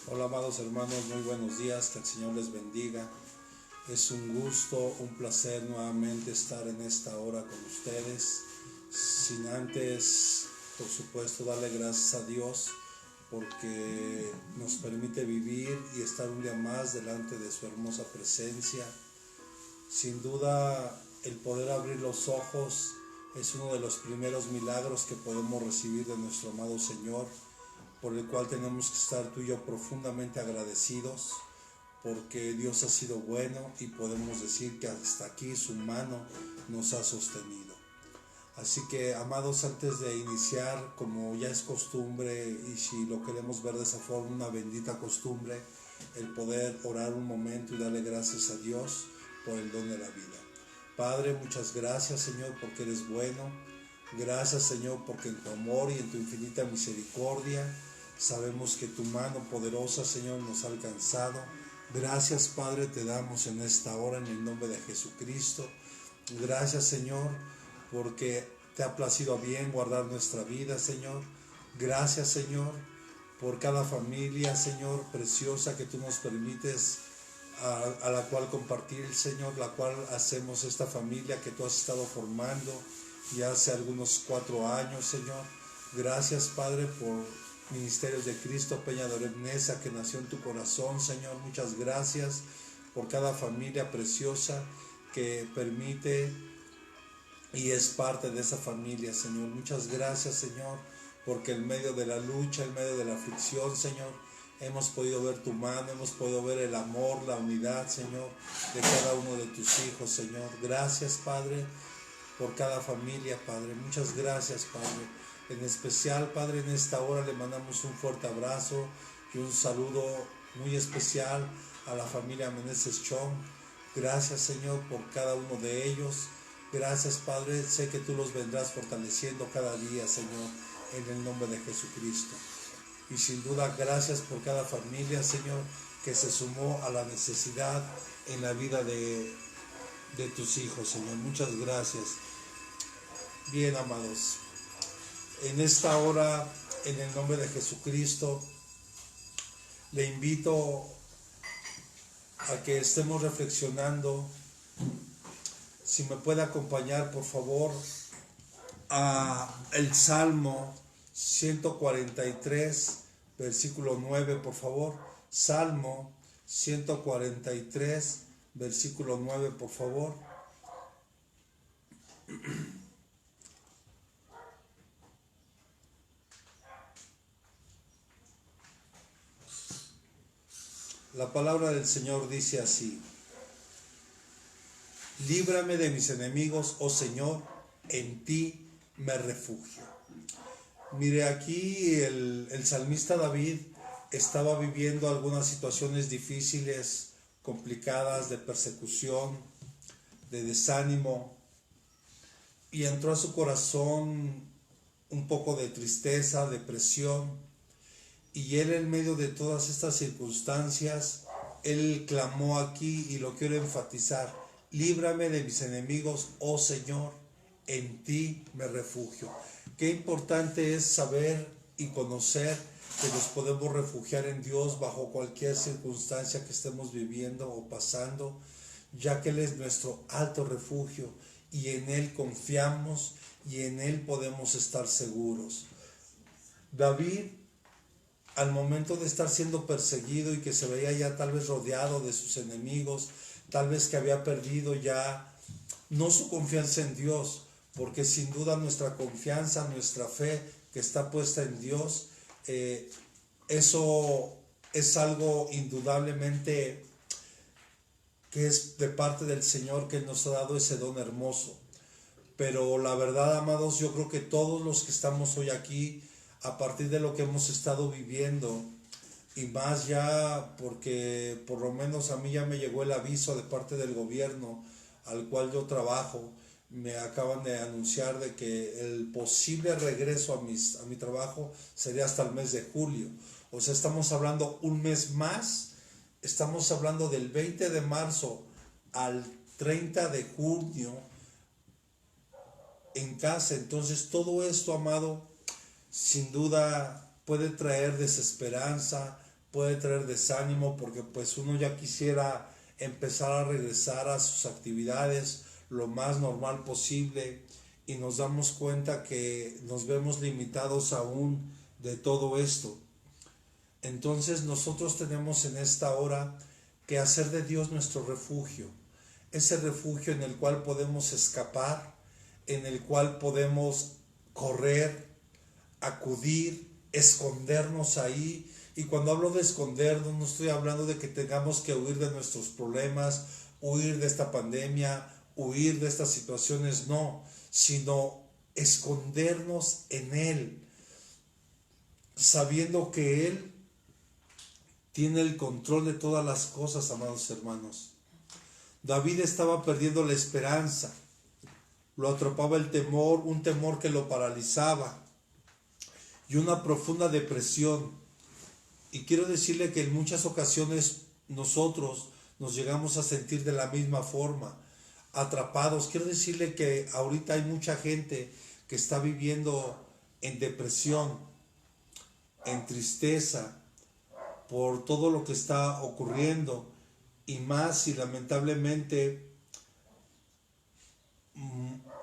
Hola amados hermanos, muy buenos días, que el Señor les bendiga. Es un gusto, un placer nuevamente estar en esta hora con ustedes, sin antes, por supuesto, darle gracias a Dios porque nos permite vivir y estar un día más delante de su hermosa presencia. Sin duda, el poder abrir los ojos es uno de los primeros milagros que podemos recibir de nuestro amado Señor, por el cual tenemos que estar tú y yo profundamente agradecidos, porque Dios ha sido bueno y podemos decir que hasta aquí su mano nos ha sostenido. Así que, amados, antes de iniciar, como ya es costumbre, y si lo queremos ver de esa forma, una bendita costumbre, el poder orar un momento y darle gracias a Dios por el don de la vida. Padre, muchas gracias, Señor, porque eres bueno. Gracias, Señor, porque en tu amor y en tu infinita misericordia sabemos que tu mano poderosa, Señor, nos ha alcanzado. Gracias, Padre, te damos en esta hora en el nombre de Jesucristo. Gracias, Señor, porque te ha placido bien guardar nuestra vida, Señor. Gracias, Señor, por cada familia, Señor, preciosa que tú nos permites, a la cual compartir, Señor, la cual hacemos esta familia que tú has estado formando ya hace algunos 4 años, Señor. Gracias, Padre, por Ministerios de Cristo Peña de Oreb Neza, que nació en tu corazón, Señor. Muchas gracias por cada familia preciosa que permite y es parte de esa familia, Señor. Muchas gracias, Señor, porque en medio de la lucha, en medio de la aflicción, Señor, hemos podido ver tu mano, hemos podido ver el amor, la unidad, Señor, de cada uno de tus hijos, Señor. Gracias, Padre, por cada familia, Padre. Muchas gracias, Padre. En especial, Padre, en esta hora le mandamos un fuerte abrazo y un saludo muy especial a la familia Meneses Chong. Gracias, Señor, por cada uno de ellos. Gracias, Padre. Sé que tú los vendrás fortaleciendo cada día, Señor, en el nombre de Jesucristo. Y sin duda, gracias por cada familia, Señor, que se sumó a la necesidad en la vida de tus hijos, Señor. Muchas gracias. Bien, amados, en esta hora, en el nombre de Jesucristo, le invito a que estemos reflexionando. Si me puede acompañar, por favor, a el Salmo 143, versículo 9, por favor. Salmo 143, versículo 9, por favor. La palabra del Señor dice así: líbrame de mis enemigos, oh Señor, en ti me refugio. Mire, aquí el salmista David estaba viviendo algunas situaciones difíciles, complicadas, de persecución, de desánimo, y entró a su corazón un poco de tristeza, depresión, y él en medio de todas estas circunstancias, él clamó aquí, y lo quiero enfatizar: líbrame de mis enemigos, oh Señor, en ti me refugio. Qué importante es saber y conocer que nos podemos refugiar en Dios bajo cualquier circunstancia que estemos viviendo o pasando, ya que Él es nuestro alto refugio y en Él confiamos y en Él podemos estar seguros. David, al momento de estar siendo perseguido y que se veía ya tal vez rodeado de sus enemigos, tal vez que había perdido ya no su confianza en Dios, porque sin duda nuestra confianza, nuestra fe que está puesta en Dios, eso es algo indudablemente que es de parte del Señor, que nos ha dado ese don hermoso. Pero la verdad, amados, yo creo que todos los que estamos hoy aquí, a partir de lo que hemos estado viviendo, y más ya porque por lo menos a mí ya me llegó el aviso de parte del gobierno al cual yo trabajo, me acaban de anunciar de que el posible regreso a mi trabajo sería hasta el mes de julio. O sea, estamos hablando un mes más, estamos hablando del 20 de marzo al 30 de junio en casa. Entonces todo esto, amado, sin duda puede traer desesperanza, puede traer desánimo, porque pues uno ya quisiera empezar a regresar a sus actividades lo más normal posible, y nos damos cuenta que nos vemos limitados aún de todo esto. Entonces nosotros tenemos en esta hora que hacer de Dios nuestro refugio, ese refugio en el cual podemos escapar, en el cual podemos correr, acudir, escondernos ahí. Y cuando hablo de escondernos, no estoy hablando de que tengamos que huir de nuestros problemas, huir de esta pandemia, huir de estas situaciones, no, sino escondernos en Él, sabiendo que Él tiene el control de todas las cosas, amados hermanos. David estaba perdiendo la esperanza, lo atrapaba el temor, un temor que lo paralizaba, y una profunda depresión. Y quiero decirle que en muchas ocasiones nosotros nos llegamos a sentir de la misma forma, atrapados. Quiero decirle que ahorita hay mucha gente que está viviendo en depresión, en tristeza, por todo lo que está ocurriendo, y más si lamentablemente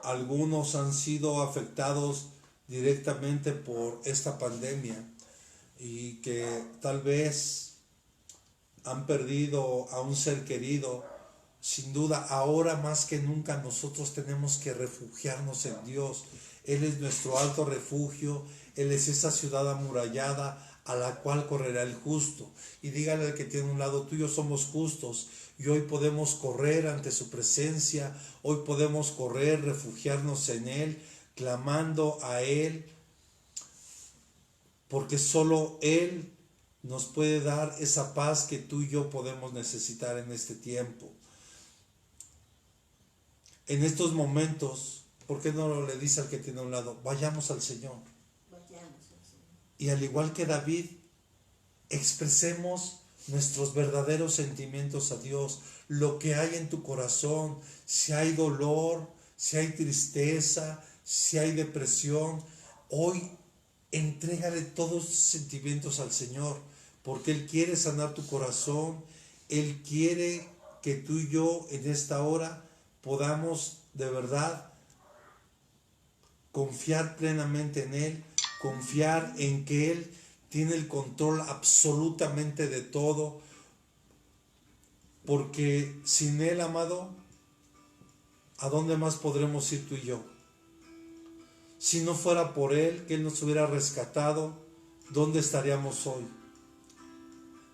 algunos han sido afectados directamente por esta pandemia, y que tal vez han perdido a un ser querido. Sin duda, ahora más que nunca nosotros tenemos que refugiarnos en Dios. Él es nuestro alto refugio, Él es esa ciudad amurallada a la cual correrá el justo. Y dígale al que tiene un lado tuyo, somos justos, y hoy podemos correr ante su presencia, hoy podemos correr, refugiarnos en Él, clamando a Él, porque solo Él nos puede dar esa paz que tú y yo podemos necesitar en este tiempo. En estos momentos, ¿por qué no le dice al que tiene a un lado, vayamos al Señor? Y al igual que David, expresemos nuestros verdaderos sentimientos a Dios, lo que hay en tu corazón, si hay dolor, si hay tristeza, si hay depresión. Hoy entrégale todos tus sentimientos al Señor, porque Él quiere sanar tu corazón. Él quiere que tú y yo en esta hora podamos de verdad confiar plenamente en Él, confiar en que Él tiene el control absolutamente de todo, porque sin Él, amado, ¿a dónde más podremos ir tú y yo? Si no fuera por Él, que Él nos hubiera rescatado, ¿dónde estaríamos hoy?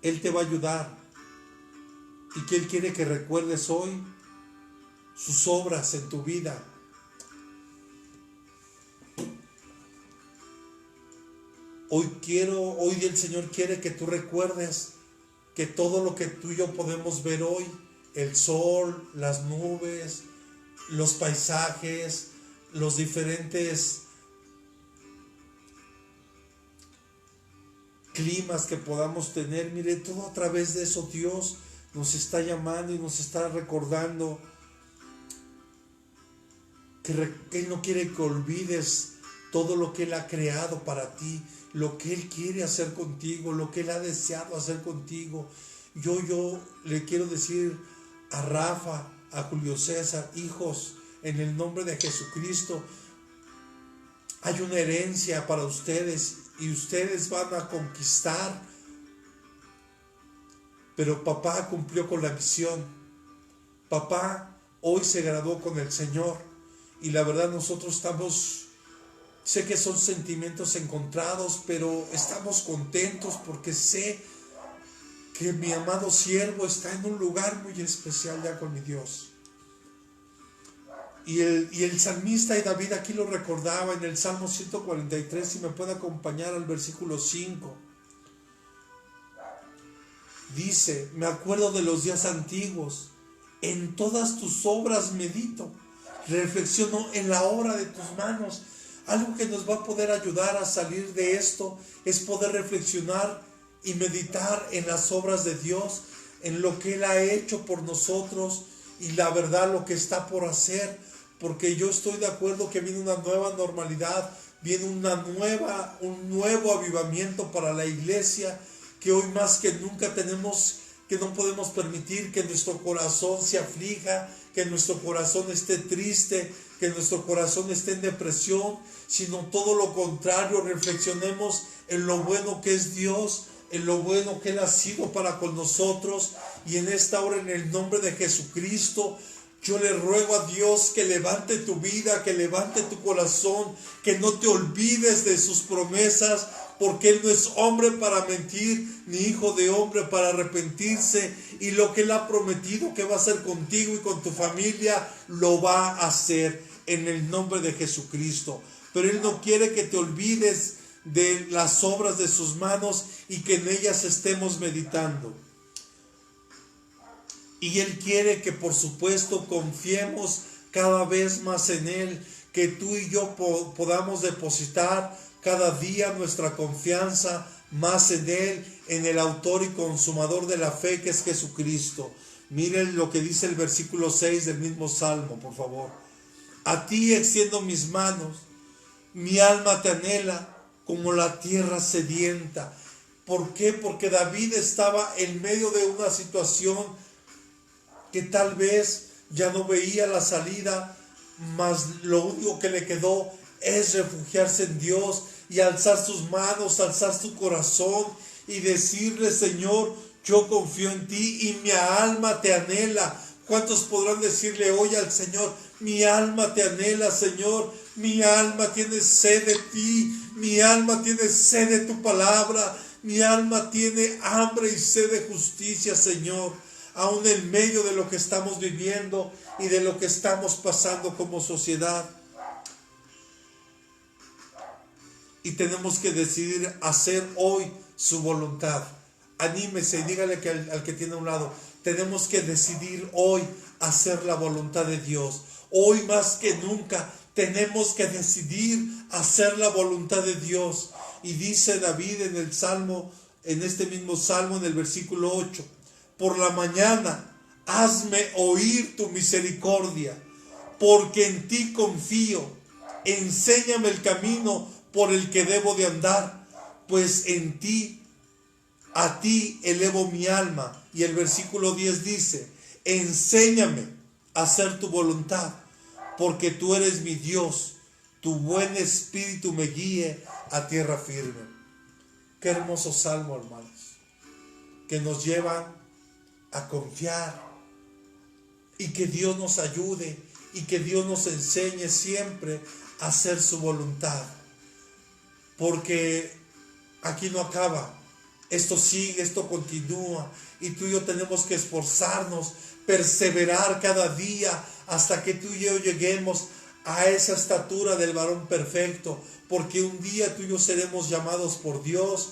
Él te va a ayudar, y que Él quiere que recuerdes hoy sus obras en tu vida. Hoy el Señor quiere que tú recuerdes que todo lo que tú y yo podemos ver hoy, el sol, las nubes, los paisajes, los diferentes climas que podamos tener, mire, todo a través de eso Dios nos está llamando y nos está recordando que Él no quiere que olvides todo lo que Él ha creado para ti, lo que Él quiere hacer contigo, lo que Él ha deseado hacer contigo. Yo le quiero decir a Rafa, a Julio César, hijos, en el nombre de Jesucristo, hay una herencia para ustedes y ustedes van a conquistar. Pero papá cumplió con la misión. Papá hoy se graduó con el Señor, y la verdad nosotros estamos, sé que son sentimientos encontrados, pero estamos contentos porque sé que mi amado siervo está en un lugar muy especial ya con mi Dios. Y el salmista y David aquí lo recordaba en el Salmo 143, si me puede acompañar al versículo 5. Dice, me acuerdo de los días antiguos, en todas tus obras medito, reflexiono en la obra de tus manos. Algo que nos va a poder ayudar a salir de esto es poder reflexionar y meditar en las obras de Dios, en lo que Él ha hecho por nosotros y la verdad lo que está por hacer, porque yo estoy de acuerdo que viene una nueva normalidad, viene un nuevo avivamiento para la iglesia, que hoy más que nunca no podemos permitir que nuestro corazón se aflija, que nuestro corazón esté triste, que nuestro corazón esté en depresión, sino todo lo contrario, reflexionemos en lo bueno que es Dios, en lo bueno que Él ha sido para con nosotros. Y en esta hora, en el nombre de Jesucristo, yo le ruego a Dios que levante tu vida, que levante tu corazón, que no te olvides de sus promesas, porque Él no es hombre para mentir, ni hijo de hombre para arrepentirse. Y lo que Él ha prometido que va a hacer contigo y con tu familia, lo va a hacer en el nombre de Jesucristo. Pero Él no quiere que te olvides de las obras de sus manos y que en ellas estemos meditando. Y Él quiere que, por supuesto, confiemos cada vez más en Él, que tú y yo podamos depositar cada día nuestra confianza más en Él, en el autor y consumador de la fe, que es Jesucristo. Miren lo que dice el versículo 6 del mismo Salmo, por favor. A ti extiendo mis manos, mi alma te anhela como la tierra sedienta. ¿Por qué? Porque David estaba en medio de una situación que tal vez ya no veía la salida, mas lo único que le quedó es refugiarse en Dios y alzar sus manos, alzar su corazón y decirle: Señor, yo confío en ti y mi alma te anhela. ¿Cuántos podrán decirle hoy al Señor: mi alma te anhela, Señor, mi alma tiene sed de ti, mi alma tiene sed de tu palabra, mi alma tiene hambre y sed de justicia, Señor? Aún en medio de lo que estamos viviendo y de lo que estamos pasando como sociedad. Y tenemos que decidir hacer hoy su voluntad. Anímese y dígale al que tiene a un lado: tenemos que decidir hoy hacer la voluntad de Dios. Hoy más que nunca tenemos que decidir hacer la voluntad de Dios. Y dice David en el Salmo, en este mismo Salmo, en el versículo 8: por la mañana hazme oír tu misericordia, porque en ti confío. Enséñame el camino por el que debo de andar, pues a ti elevo mi alma. Y el versículo 10 dice: enséñame a hacer tu voluntad, porque tú eres mi Dios, tu buen espíritu me guíe a tierra firme. Qué hermoso salmo, hermanos, que nos lleva a confiar, y que Dios nos ayude y que Dios nos enseñe siempre a hacer su voluntad, porque aquí no acaba, esto sigue, esto continúa, y tú y yo tenemos que esforzarnos, perseverar cada día hasta que tú y yo lleguemos a esa estatura del varón perfecto, porque un día tú y yo seremos llamados por Dios.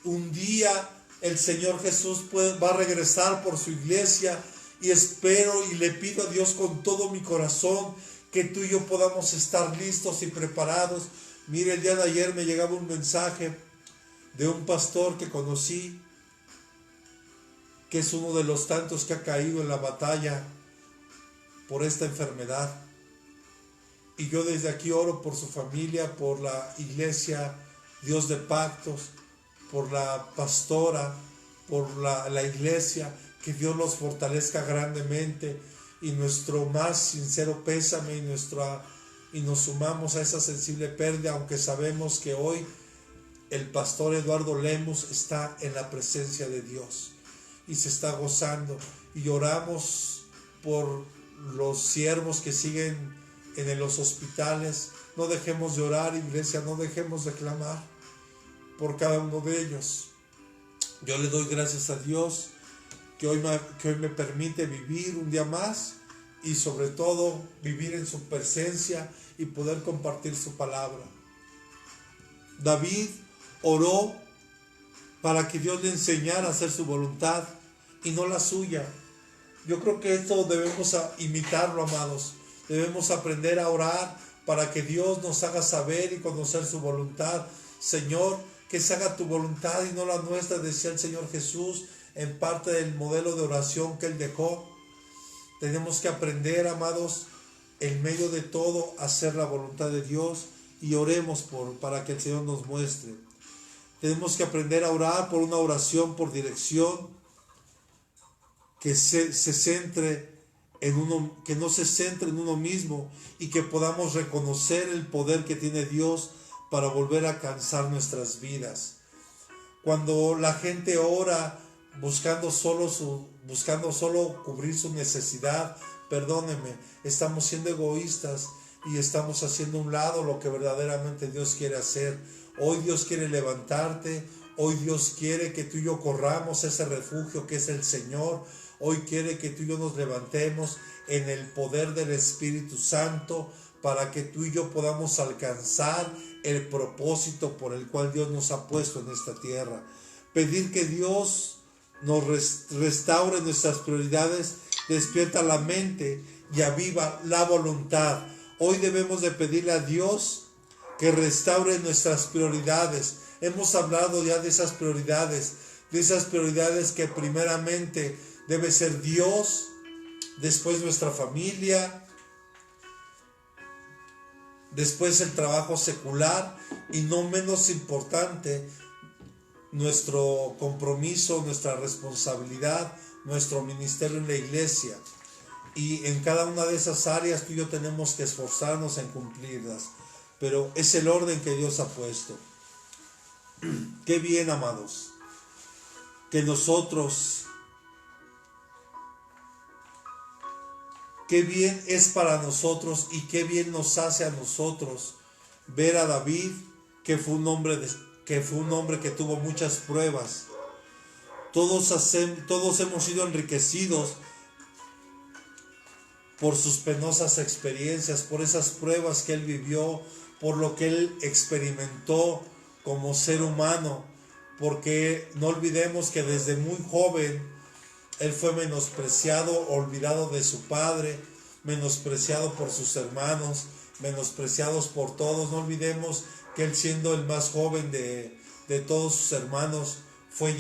Un día el Señor Jesús va a regresar por su iglesia, y espero y le pido a Dios con todo mi corazón que tú y yo podamos estar listos y preparados. Mire, el día de ayer me llegaba un mensaje de un pastor que conocí, que es uno de los tantos que ha caído en la batalla por esta enfermedad. Y yo desde aquí oro por su familia, por la iglesia Dios de Pactos, por la pastora, por la iglesia, que Dios los fortalezca grandemente, y nuestro más sincero pésame y nos sumamos a esa sensible pérdida, aunque sabemos que hoy el pastor Eduardo Lemus está en la presencia de Dios y se está gozando, y oramos por los siervos que siguen en los hospitales. No dejemos de orar, iglesia, no dejemos de clamar por cada uno de ellos. Yo le doy gracias a Dios que hoy me permite vivir un día más, y sobre todo vivir en su presencia y poder compartir su palabra. David oró para que Dios le enseñara a hacer su voluntad y no la suya. Yo creo que esto debemos imitarlo, amados. Debemos aprender a orar para que Dios nos haga saber y conocer su voluntad. Señor, que se haga tu voluntad y no la nuestra, decía el Señor Jesús en parte del modelo de oración que Él dejó. Tenemos que aprender, amados, en medio de todo, a hacer la voluntad de Dios, y oremos para que el Señor nos muestre. Tenemos que aprender a orar por una oración, por dirección, que se centre en uno, que no se centre en uno mismo, y que podamos reconocer el poder que tiene Dios para volver a alcanzar nuestras vidas. Cuando la gente ora buscando solo cubrir su necesidad, perdónenme, estamos siendo egoístas y estamos haciendo a un lado lo que verdaderamente Dios quiere hacer. Hoy Dios quiere levantarte, hoy Dios quiere que tú y yo corramos ese refugio que es el Señor. Hoy quiere que tú y yo nos levantemos en el poder del Espíritu Santo para que tú y yo podamos alcanzar el propósito por el cual Dios nos ha puesto en esta tierra. Pedir que Dios nos restaure nuestras prioridades, despierta la mente y aviva la voluntad. Hoy debemos de pedirle a Dios que restaure nuestras prioridades. Hemos hablado ya de esas prioridades que primeramente debe ser Dios, después nuestra familia, después el trabajo secular y no menos importante, nuestro compromiso, nuestra responsabilidad, nuestro ministerio en la iglesia. Y en cada una de esas áreas tú y yo tenemos que esforzarnos en cumplirlas. Pero es el orden que Dios ha puesto. Qué bien, amados, que nosotros, qué bien es para nosotros y qué bien nos hace a nosotros ver a David, que fue un hombre que tuvo muchas pruebas. Todos hemos sido enriquecidos por sus penosas experiencias, por esas pruebas que él vivió, por lo que él experimentó como ser humano, porque no olvidemos que desde muy joven él fue menospreciado, olvidado de su padre, menospreciado por sus hermanos, menospreciados por todos. No olvidemos que él, siendo el más joven de todos sus hermanos, fue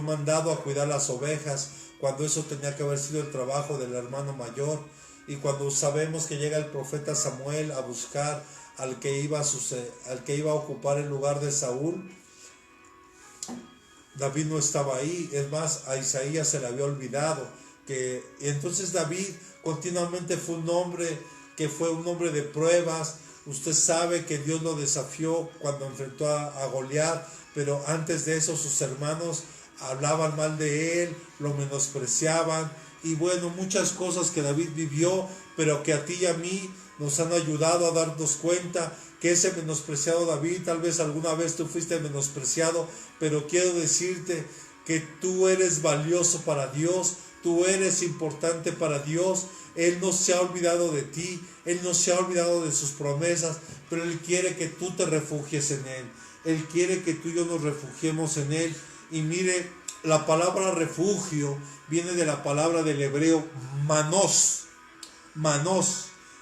mandado a cuidar las ovejas, cuando eso tenía que haber sido el trabajo del hermano mayor. Y cuando sabemos que llega el profeta Samuel a buscar al que iba a ocupar el lugar de Saúl, David no estaba ahí. Es más, a Isaías se le había olvidado. Y entonces David continuamente fue un hombre de pruebas. Usted sabe que Dios lo desafió cuando enfrentó a Goliat, pero antes de eso sus hermanos hablaban mal de él, lo menospreciaban, y bueno, muchas cosas que David vivió, pero que a ti y a mí nos han ayudado a darnos cuenta que ese menospreciado David, tal vez alguna vez tú fuiste menospreciado, pero quiero decirte que tú eres valioso para Dios, tú eres importante para Dios. Él no se ha olvidado de ti, Él no se ha olvidado de sus promesas, pero Él quiere que tú te refugies en Él. Él quiere que tú y yo nos refugiemos en Él. Y mire, la palabra refugio viene de la palabra del hebreo manos,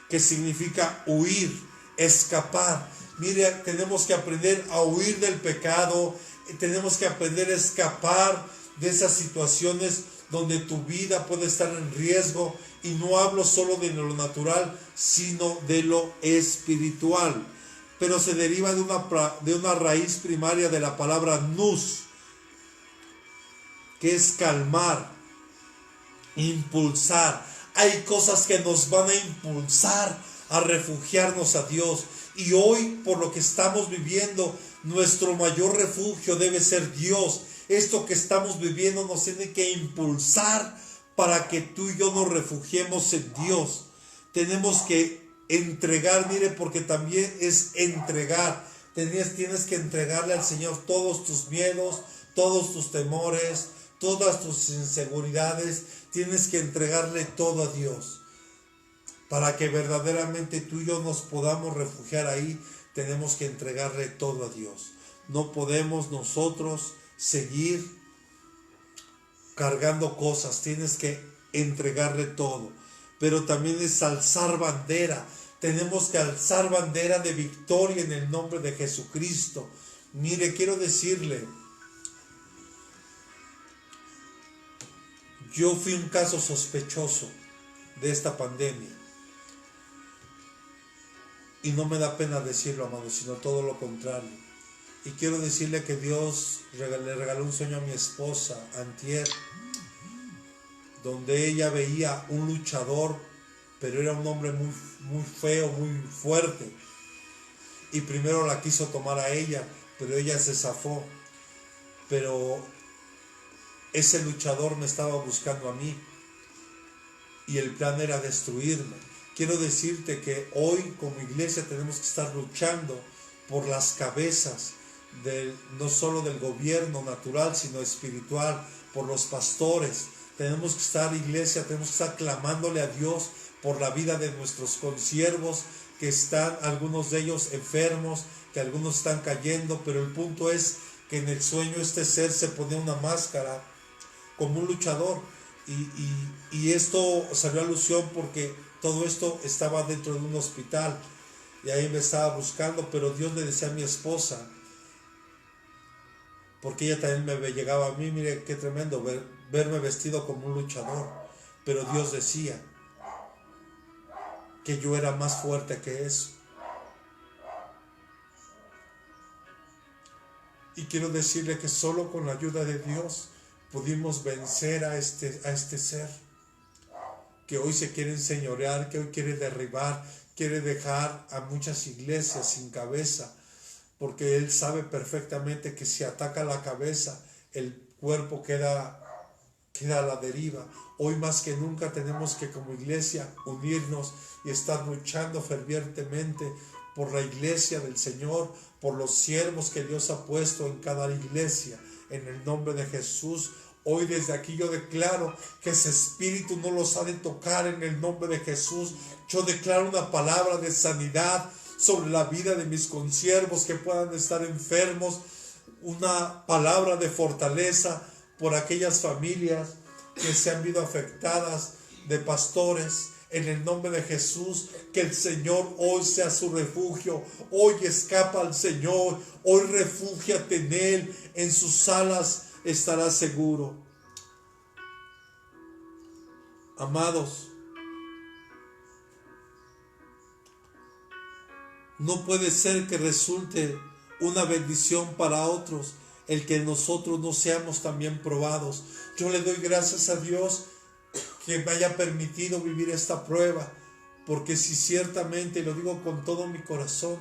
que significa huir, escapar. Mire, tenemos que aprender a huir del pecado, tenemos que aprender a escapar de esas situaciones donde tu vida puede estar en riesgo, y no hablo solo de lo natural, sino de lo espiritual. Pero se deriva de una raíz primaria de la palabra nous, que es calmar, impulsar. Hay cosas que nos van a impulsar a refugiarnos a Dios. Y hoy, por lo que estamos viviendo, nuestro mayor refugio debe ser Dios. Esto que estamos viviendo nos tiene que impulsar para que tú y yo nos refugiemos en Dios. Tenemos que entregar, mire, porque también es entregar. Tienes que entregarle al Señor todos tus miedos, todos tus temores, todas tus inseguridades. Tienes que entregarle todo a Dios. Para que verdaderamente tú y yo nos podamos refugiar ahí, tenemos que entregarle todo a Dios. No podemos nosotros seguir cargando cosas, tienes que entregarle todo. Pero también es alzar bandera. Tenemos que alzar bandera de victoria en el nombre de Jesucristo. Mire, quiero decirle, yo fui un caso sospechoso de esta pandemia. Y no me da pena decirlo, amado, sino todo lo contrario. Y quiero decirle que Dios le regaló un sueño a mi esposa, antier, donde ella veía un luchador, pero era un hombre muy, muy feo, muy fuerte. Y primero la quiso tomar a ella, pero ella se zafó. Pero ese luchador me estaba buscando a mí y el plan era destruirme. Quiero decirte que hoy como iglesia tenemos que estar luchando por las cabezas, no solo del gobierno natural, sino espiritual, por los pastores. Tenemos que estar, iglesia, tenemos que estar clamándole a Dios por la vida de nuestros consiervos, que están algunos de ellos enfermos, que algunos están cayendo, pero el punto es que en el sueño este ser se ponía una máscara como un luchador, y esto salió a alusión porque todo esto estaba dentro de un hospital, y ahí me estaba buscando, pero Dios le decía a mi esposa, porque ella también me llegaba a mí, mire qué tremendo verme vestido como un luchador, pero Dios decía que yo era más fuerte que eso. Y quiero decirle que solo con la ayuda de Dios pudimos vencer a este ser que hoy se quiere enseñorear, que hoy quiere derribar, quiere dejar a muchas iglesias sin cabeza, porque él sabe perfectamente que si ataca la cabeza, el cuerpo queda a la deriva. Hoy más que nunca tenemos que como iglesia unirnos y estar luchando fervientemente por la iglesia del Señor, por los siervos que Dios ha puesto en cada iglesia, en el nombre de Jesús. Hoy desde aquí yo declaro que ese espíritu no los ha de tocar en el nombre de Jesús. Yo declaro una palabra de sanidad sobre la vida de mis consiervos que puedan estar enfermos, una palabra de fortaleza por aquellas familias que se han visto afectadas de pastores. En el nombre de Jesús, que el Señor hoy sea su refugio. Hoy escapa al Señor, hoy refúgiate en Él, en sus alas estarás seguro. Amados, no puede ser que resulte una bendición para otros el que nosotros no seamos también probados. Yo le doy gracias a Dios que me haya permitido vivir esta prueba, porque si ciertamente, y lo digo con todo mi corazón,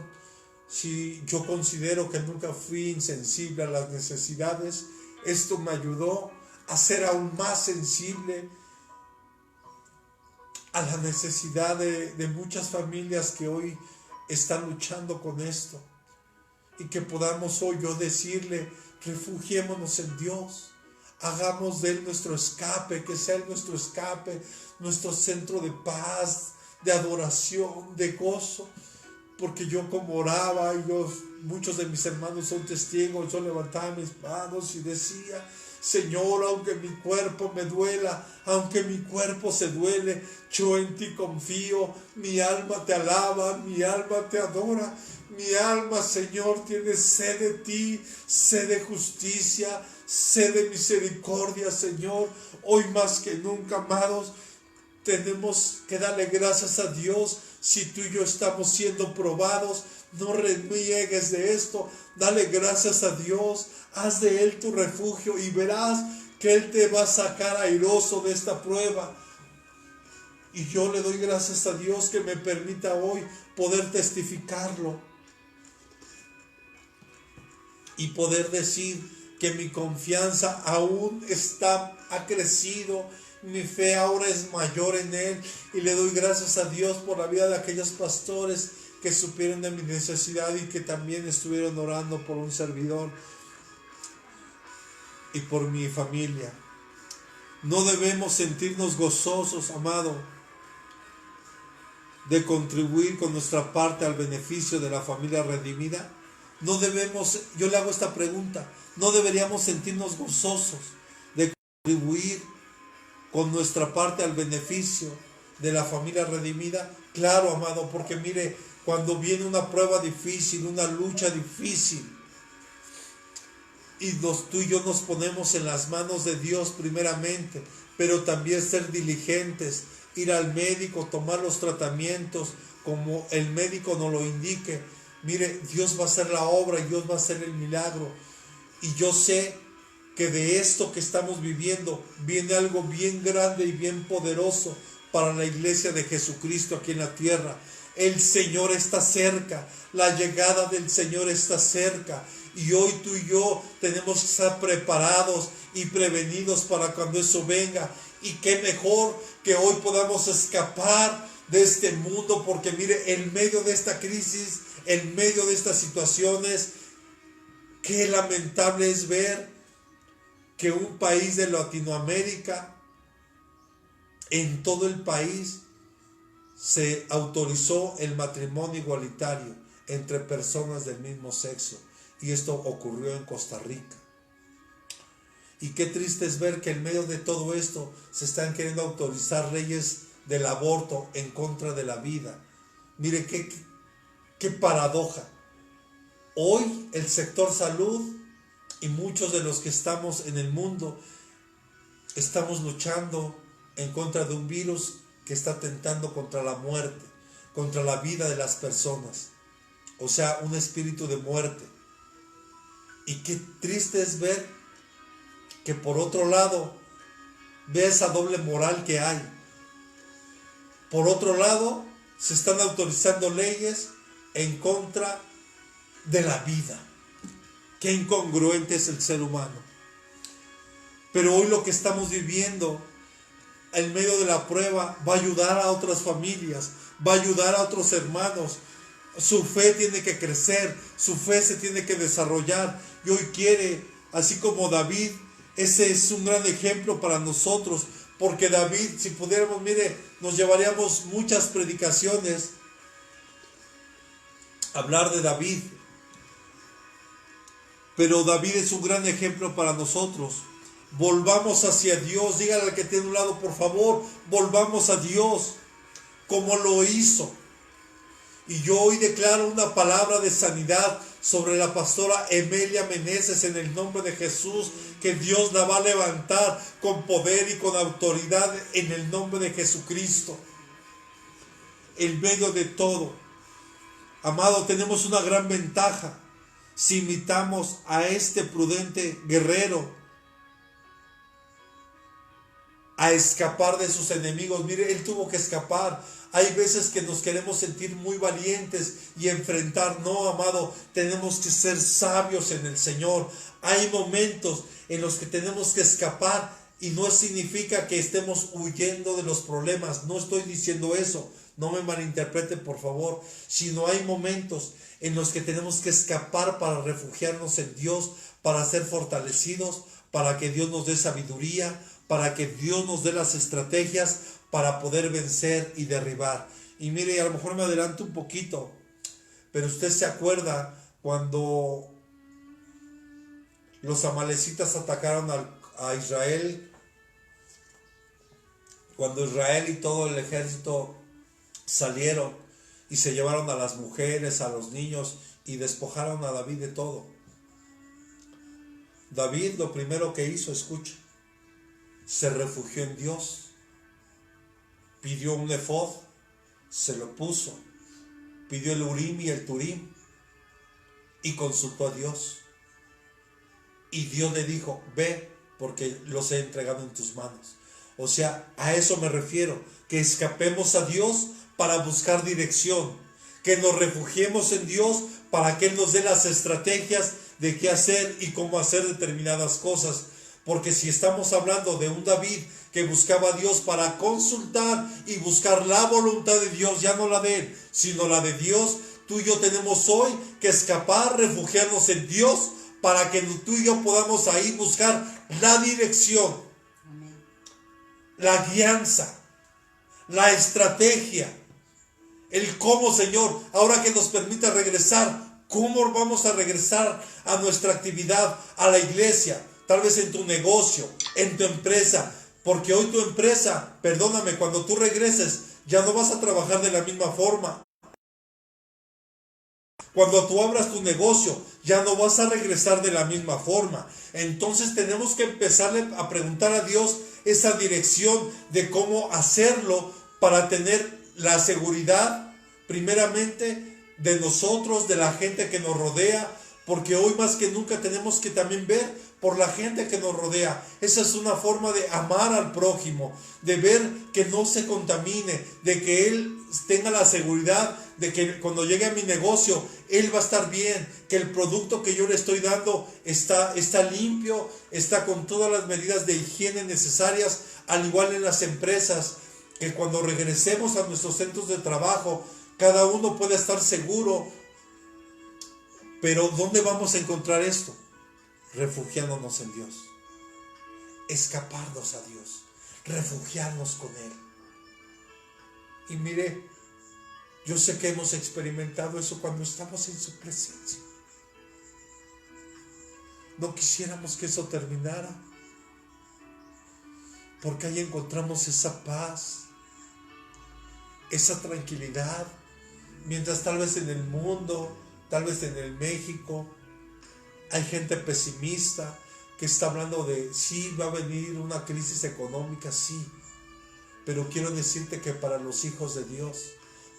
si yo considero que nunca fui insensible a las necesidades, esto me ayudó a ser aún más sensible a la necesidad de muchas familias que hoy están luchando con esto, y que podamos hoy yo decirle, refugiémonos en Dios, hagamos de Él nuestro escape, que sea Él nuestro escape, nuestro centro de paz, de adoración, de gozo. Porque yo como oraba, y muchos de mis hermanos son testigos, yo levantaba mis manos y decía, Señor, aunque mi cuerpo me duela, aunque mi cuerpo se duele, yo en ti confío, mi alma te alaba, mi alma te adora, mi alma, Señor, tiene sed de ti, sed de justicia, sed de misericordia, Señor. Hoy más que nunca, amados, tenemos que darle gracias a Dios. Si tú y yo estamos siendo probados, no reniegues de esto, dale gracias a Dios, haz de Él tu refugio y verás que Él te va a sacar airoso de esta prueba. Y yo le doy gracias a Dios que me permita hoy poder testificarlo y poder decir que mi confianza aún ha crecido. Mi fe ahora es mayor en Él, y le doy gracias a Dios por la vida de aquellos pastores que supieron de mi necesidad y que también estuvieron orando por un servidor y por mi familia. No debemos sentirnos gozosos, amado, de contribuir con nuestra parte al beneficio de la familia redimida. No debemos, yo le hago esta pregunta, ¿no deberíamos sentirnos gozosos de contribuir con nuestra parte al beneficio de la familia redimida? Claro, amado, porque mire, cuando viene una prueba difícil, una lucha difícil, y tú y yo nos ponemos en las manos de Dios primeramente, pero también ser diligentes, ir al médico, tomar los tratamientos como el médico nos lo indique, mire, Dios va a hacer la obra y Dios va a hacer el milagro. Y yo sé que de esto que estamos viviendo viene algo bien grande y bien poderoso para la iglesia de Jesucristo aquí en la tierra. El Señor está cerca, la llegada del Señor está cerca. Y hoy tú y yo tenemos que estar preparados y prevenidos para cuando eso venga. Y qué mejor que hoy podamos escapar de este mundo, porque mire, en medio de esta crisis, en medio de estas situaciones, qué lamentable es ver que un país de Latinoamérica, en todo el país, se autorizó el matrimonio igualitario entre personas del mismo sexo. Y esto ocurrió en Costa Rica. Y qué triste es ver que en medio de todo esto se están queriendo autorizar leyes del aborto en contra de la vida. Mire qué paradoja. Hoy el sector salud y muchos de los que estamos en el mundo estamos luchando en contra de un virus que está atentando contra la muerte, contra la vida de las personas. O sea, un espíritu de muerte. Y qué triste es ver que por otro lado ve esa doble moral que hay. Por otro lado, se están autorizando leyes en contra de la vida. Qué incongruente es el ser humano. Pero hoy lo que estamos viviendo en medio de la prueba va a ayudar a otras familias, va a ayudar a otros hermanos. Su fe tiene que crecer, su fe se tiene que desarrollar. Y hoy quiere, así como David, ese es un gran ejemplo para nosotros. Porque David, si pudiéramos, mire, nos llevaríamos muchas predicaciones a hablar de David. Pero David es un gran ejemplo para nosotros. Volvamos hacia Dios. Dígale al que tiene a un lado, por favor, volvamos a Dios como lo hizo. Y yo hoy declaro una palabra de sanidad sobre la pastora Emelia Meneses en el nombre de Jesús, que Dios la va a levantar con poder y con autoridad en el nombre de Jesucristo. En medio de todo, amado, tenemos una gran ventaja si imitamos a este prudente guerrero a escapar de sus enemigos. Mire, él tuvo que escapar. Hay veces que nos queremos sentir muy valientes y enfrentar. No, amado, tenemos que ser sabios en el Señor. Hay momentos en los que tenemos que escapar y no significa que estemos huyendo de los problemas. No estoy diciendo eso. No me malinterpreten, por favor. Sino hay momentos en los que tenemos que escapar para refugiarnos en Dios, para ser fortalecidos, para que Dios nos dé sabiduría, para que Dios nos dé las estrategias para poder vencer y derribar. Y mire, a lo mejor me adelanto un poquito, pero usted se acuerda cuando los amalecitas atacaron a Israel, cuando Israel y todo el ejército salieron y se llevaron a las mujeres, a los niños y despojaron a David de todo. David lo primero que hizo, escucha, se refugió en Dios. Pidió un efod, se lo puso. Pidió el Urim y el Turim y consultó a Dios. Y Dios le dijo, ve, porque los he entregado en tus manos. O sea, a eso me refiero, que escapemos a Dios para buscar dirección, que nos refugiemos en Dios para que Él nos dé las estrategias de qué hacer y cómo hacer determinadas cosas. Porque si estamos hablando de un David que buscaba a Dios para consultar y buscar la voluntad de Dios, ya no la de él, sino la de Dios, tú y yo tenemos hoy que escapar, refugiarnos en Dios, para que tú y yo podamos ahí buscar la dirección, la guianza, la estrategia, el cómo, Señor, ahora que nos permita regresar, cómo vamos a regresar a nuestra actividad, a la iglesia, tal vez en tu negocio, en tu empresa, porque hoy tu empresa, perdóname, cuando tú regreses, ya no vas a trabajar de la misma forma. Cuando tú abras tu negocio, ya no vas a regresar de la misma forma. Entonces tenemos que empezarle a preguntar a Dios esa dirección de cómo hacerlo para tener la seguridad, primeramente, de nosotros, de la gente que nos rodea, porque hoy más que nunca tenemos que también ver por la gente que nos rodea. Esa es una forma de amar al prójimo, de ver que no se contamine, de que él tenga la seguridad de que cuando llegue a mi negocio, él va a estar bien, que el producto que yo le estoy dando está limpio, está con todas las medidas de higiene necesarias, al igual en las empresas, que cuando regresemos a nuestros centros de trabajo, cada uno puede estar seguro. Pero ¿dónde vamos a encontrar esto? Refugiándonos en Dios, escaparnos a Dios, refugiarnos con Él. Y mire, yo sé que hemos experimentado eso cuando estamos en su presencia. No quisiéramos que eso terminara, porque ahí encontramos esa paz, esa tranquilidad, mientras tal vez en el mundo, tal vez en el México, hay gente pesimista que está hablando de sí, va a venir una crisis económica, sí. Pero quiero decirte que para los hijos de Dios,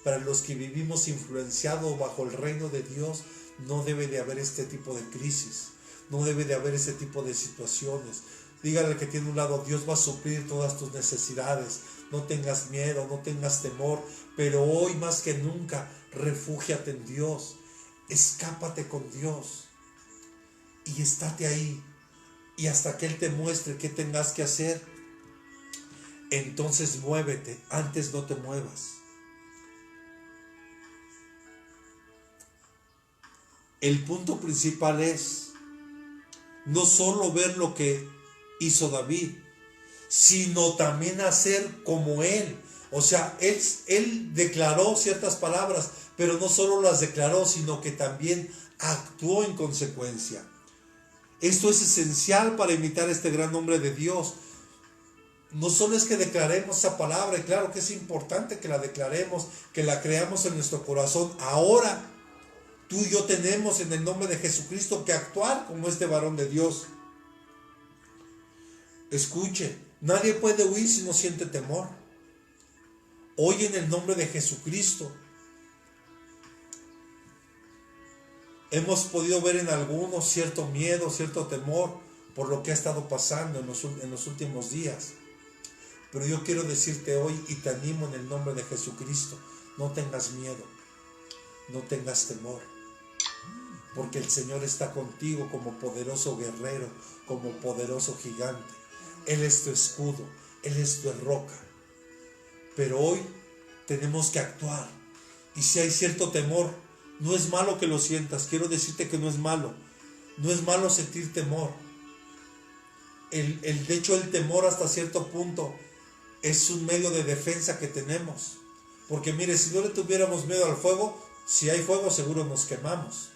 para los que vivimos influenciados bajo el reino de Dios, no debe de haber este tipo de crisis, no debe de haber ese tipo de situaciones. Dígale al que tiene un lado, Dios va a suplir todas tus necesidades. No tengas miedo, no tengas temor, pero hoy más que nunca, refúgiate en Dios, escápate con Dios. Y estate ahí, y hasta que Él te muestre qué tengas que hacer, entonces muévete, antes no te muevas. El punto principal es no solo ver lo que hizo David, sino también hacer como Él. O sea, él declaró ciertas palabras, pero no solo las declaró, sino que también actuó en consecuencia. Esto es esencial para imitar a este gran hombre de Dios. No solo es que declaremos esa palabra, y claro que es importante que la declaremos, que la creamos en nuestro corazón. Ahora, tú y yo tenemos en el nombre de Jesucristo que actuar como este varón de Dios. Escuche, nadie puede huir si no siente temor. Hoy en el nombre de Jesucristo, hemos podido ver en algunos cierto miedo, cierto temor por lo que ha estado pasando en los últimos días. Pero yo quiero decirte hoy y te animo en el nombre de Jesucristo, no tengas miedo, no tengas temor, porque el Señor está contigo como poderoso guerrero, como poderoso gigante. Él es tu escudo, Él es tu roca. Pero hoy tenemos que actuar. Y si hay cierto temor, no es malo que lo sientas. Quiero decirte que no es malo. No es malo sentir temor. De hecho, el temor hasta cierto punto es un medio de defensa que tenemos. Porque mire, si no le tuviéramos miedo al fuego, si hay fuego seguro nos quemamos.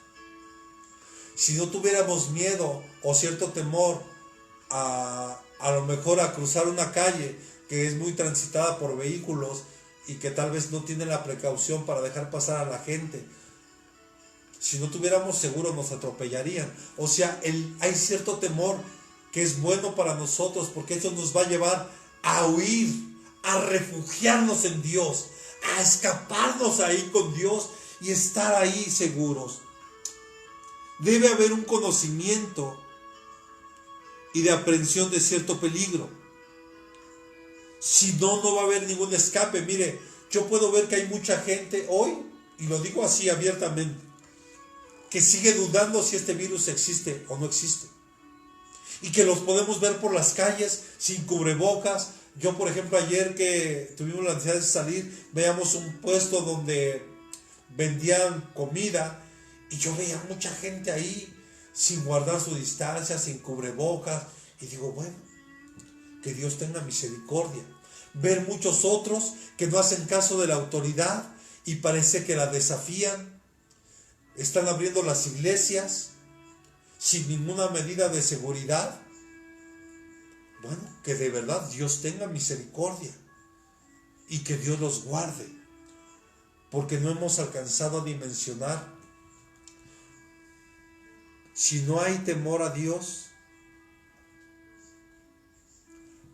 Si no tuviéramos miedo o cierto temor a lo mejor a cruzar una calle que es muy transitada por vehículos y que tal vez no tiene la precaución para dejar pasar a la gente, si no tuviéramos seguro nos atropellarían. O sea, hay cierto temor que es bueno para nosotros, porque eso nos va a llevar a huir, a refugiarnos en Dios, a escaparnos ahí con Dios y estar ahí seguros. Debe haber un conocimiento y de aprehensión de cierto peligro. Si no, no va a haber ningún escape. Mire, yo puedo ver que hay mucha gente hoy, y lo digo así abiertamente, que sigue dudando si este virus existe o no existe. Y que los podemos ver por las calles sin cubrebocas. Yo, por ejemplo, ayer que tuvimos la necesidad de salir, veíamos un puesto donde vendían comida y yo veía mucha gente ahí sin guardar su distancia, sin cubrebocas. Y digo, bueno, que Dios tenga misericordia. Ver muchos otros que no hacen caso de la autoridad y parece que la desafían. Están abriendo las iglesias sin ninguna medida de seguridad. Bueno, que de verdad Dios tenga misericordia y que Dios los guarde, porque no hemos alcanzado a dimensionar. Si no hay temor a Dios,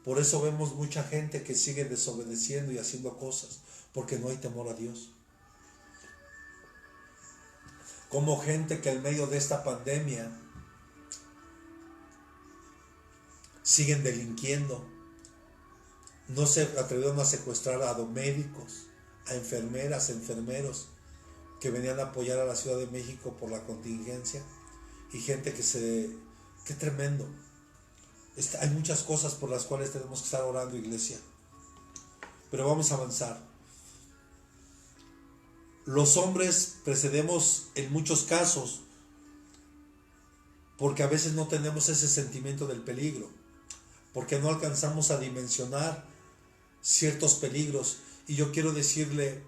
por eso vemos mucha gente que sigue desobedeciendo y haciendo cosas, porque no hay temor a Dios. como gente que en medio de esta pandemia siguen delinquiendo. No se atrevieron a secuestrar a médicos, a enfermeras, enfermeros que venían a apoyar a la Ciudad de México por la contingencia, y gente qué tremendo. Hay muchas cosas por las cuales tenemos que estar orando, iglesia, pero vamos a avanzar. Los hombres precedemos en muchos casos porque a veces no tenemos ese sentimiento del peligro, porque no alcanzamos a dimensionar ciertos peligros. Y yo quiero decirle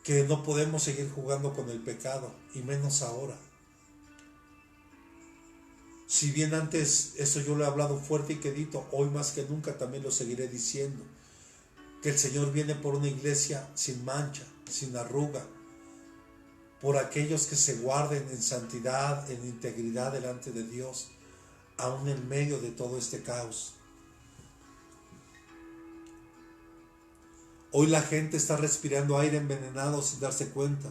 que no podemos seguir jugando con el pecado, y menos ahora. Si bien antes eso yo lo he hablado fuerte y quedito, hoy más que nunca también lo seguiré diciendo, que el Señor viene por una iglesia sin mancha, sin arruga, por aquellos que se guarden en santidad, en integridad delante de Dios, aún en medio de todo este caos. Hoy la gente está respirando aire envenenado sin darse cuenta.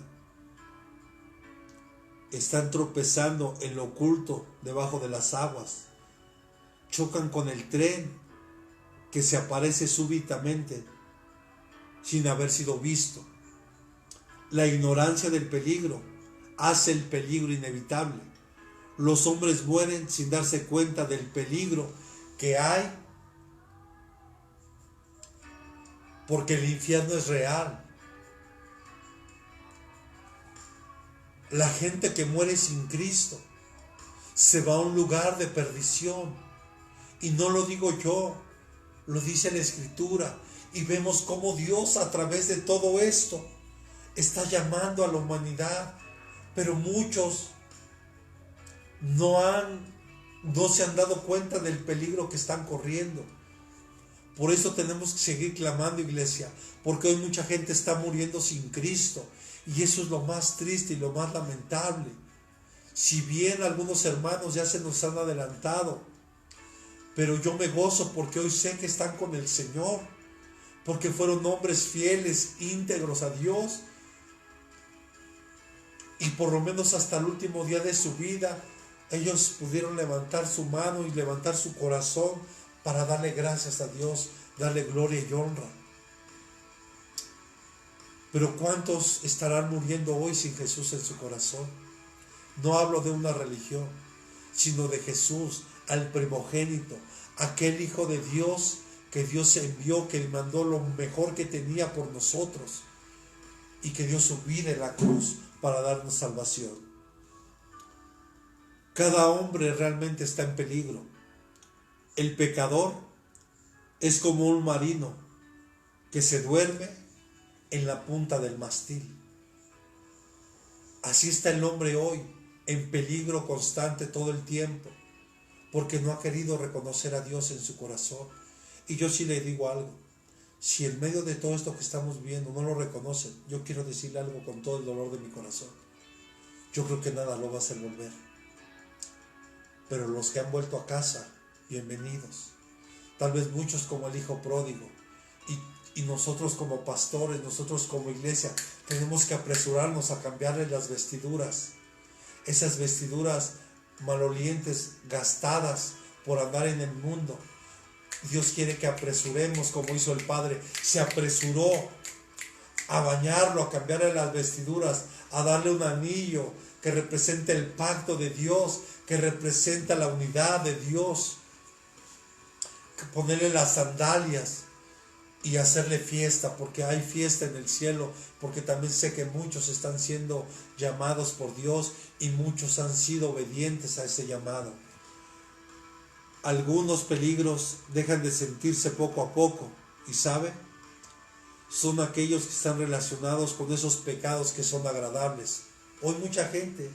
Están tropezando en lo oculto debajo de las aguas. Chocan con el tren que se aparece súbitamente sin haber sido visto. La ignorancia del peligro hace el peligro inevitable. Los hombres mueren sin darse cuenta del peligro que hay, porque el infierno es real. La gente que muere sin Cristo se va a un lugar de perdición. Y no lo digo yo, lo dice la Escritura. Y vemos cómo Dios a través de todo esto está llamando a la humanidad. Pero muchos no se han dado cuenta del peligro que están corriendo. Por eso tenemos que seguir clamando, iglesia, porque hoy mucha gente está muriendo sin Cristo, y eso es lo más triste y lo más lamentable. Si bien algunos hermanos ya se nos han adelantado, pero yo me gozo porque hoy sé que están con el Señor, porque fueron hombres fieles, íntegros a Dios, y por lo menos hasta el último día de su vida ellos pudieron levantar su mano y levantar su corazón para darle gracias a Dios, darle gloria y honra. Pero ¿cuántos estarán muriendo hoy sin Jesús en su corazón? No hablo de una religión, sino de Jesús, al primogénito, aquel Hijo de Dios que Dios envió, que mandó lo mejor que tenía por nosotros, y que dio su vida en la cruz para darnos salvación. Cada hombre realmente está en peligro. El pecador es como un marino que se duerme en la punta del mástil. Así está el hombre hoy, en peligro constante todo el tiempo, porque no ha querido reconocer a Dios en su corazón. Y yo sí le digo algo: si en medio de todo esto que estamos viendo no lo reconocen, yo quiero decirle algo con todo el dolor de mi corazón. Yo creo que nada lo va a hacer volver. Pero los que han vuelto a casa, bienvenidos. Tal vez muchos como el hijo pródigo. Y nosotros como pastores, nosotros como iglesia, tenemos que apresurarnos a cambiarles las vestiduras. Esas vestiduras malolientes, gastadas por andar en el mundo. Dios quiere que apresuremos, como hizo el Padre. Se apresuró a bañarlo, a cambiarle las vestiduras, a darle un anillo que representa el pacto de Dios, que representa la unidad de Dios, que ponerle las sandalias y hacerle fiesta, porque hay fiesta en el cielo, porque también sé que muchos están siendo llamados por Dios y muchos han sido obedientes a ese llamado. Algunos peligros dejan de sentirse poco a poco, y ¿sabe? Son aquellos que están relacionados con esos pecados que son agradables. Hoy mucha gente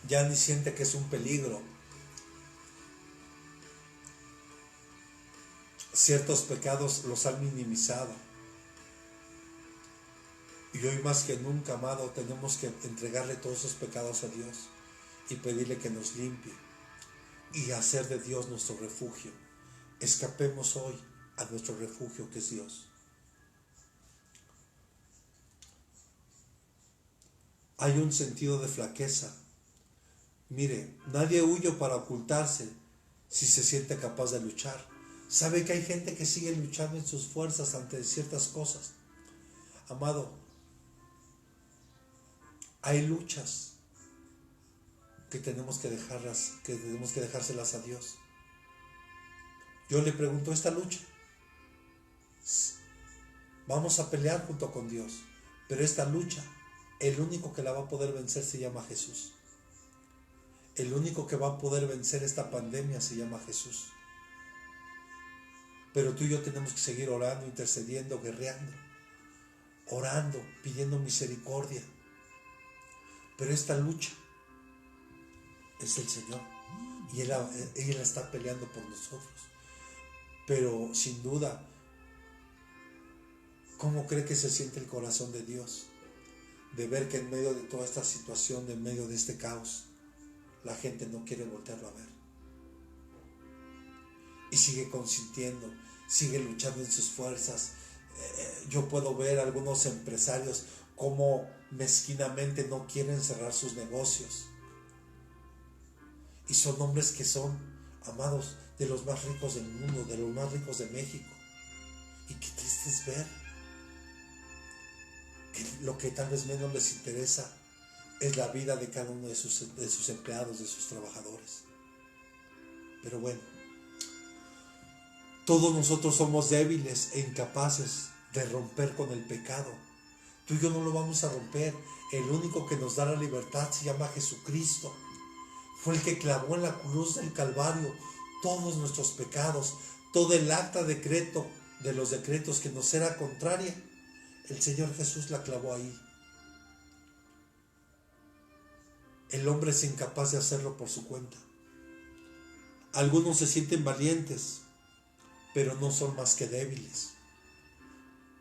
ya ni siente que es un peligro. Ciertos pecados los han minimizado. Y hoy más que nunca, amado, tenemos que entregarle todos esos pecados a Dios y pedirle que nos limpie y hacer de Dios nuestro refugio. Escapemos hoy a nuestro refugio, que es Dios. hay un sentido de flaqueza. Mire, nadie huye para ocultarse si se siente capaz de luchar. Sabe que hay gente que sigue luchando en sus fuerzas ante ciertas cosas. Amado, hay luchas que tenemos que dejárselas a Dios. Yo le pregunto, esta lucha, vamos a pelear junto con Dios, pero esta lucha, el único que la va a poder vencer se llama Jesús. El único que va a poder vencer esta pandemia se llama Jesús. Pero tú y yo tenemos que seguir orando, intercediendo, guerreando, orando, pidiendo misericordia. Pero esta lucha es el Señor y Él está peleando por nosotros. Pero sin duda, ¿cómo cree que se siente el corazón de Dios? De ver que en medio de toda esta situación, en medio de este caos, la gente no quiere voltearlo a ver. Y sigue consintiendo, sigue luchando en sus fuerzas. Yo puedo ver a algunos empresarios como mezquinamente no quieren cerrar sus negocios. Y son hombres que son, amados, de los más ricos del mundo, de los más ricos de México. Y qué triste es ver que lo que tal vez menos les interesa es la vida de cada uno de sus empleados, de sus trabajadores. Pero bueno, todos nosotros somos débiles e incapaces de romper con el pecado. Tú y yo no lo vamos a romper. El único que nos da la libertad se llama Jesucristo. Fue el que clavó en la cruz del Calvario todos nuestros pecados, todo el acta decreto de los decretos que nos era contraria. El Señor Jesús la clavó ahí. El hombre es incapaz de hacerlo por su cuenta. Algunos se sienten valientes, pero no son más que débiles.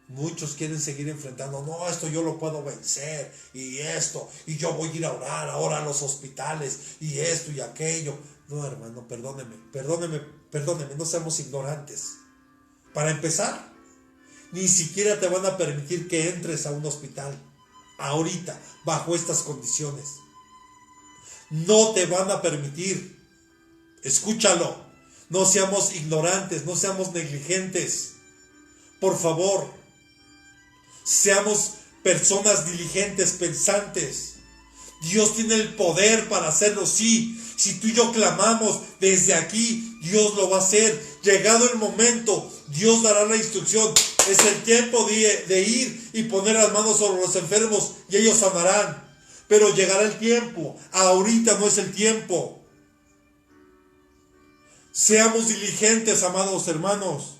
Muchos quieren seguir enfrentando, no, esto yo lo puedo vencer, y esto, y yo voy a ir a orar ahora a los hospitales, y esto y aquello. No, hermano, perdóneme, no seamos ignorantes. Para empezar, ni siquiera te van a permitir que entres a un hospital, ahorita, bajo estas condiciones. No te van a permitir. Escúchalo. No seamos ignorantes, no seamos negligentes. Por favor, seamos personas diligentes, pensantes. Dios tiene el poder para hacerlo, sí. Si tú y yo clamamos desde aquí, Dios lo va a hacer. Llegado el momento, Dios dará la instrucción. Es el tiempo de ir y poner las manos sobre los enfermos y ellos sanarán. Pero llegará el tiempo. Ahorita no es el tiempo. Seamos diligentes, amados hermanos.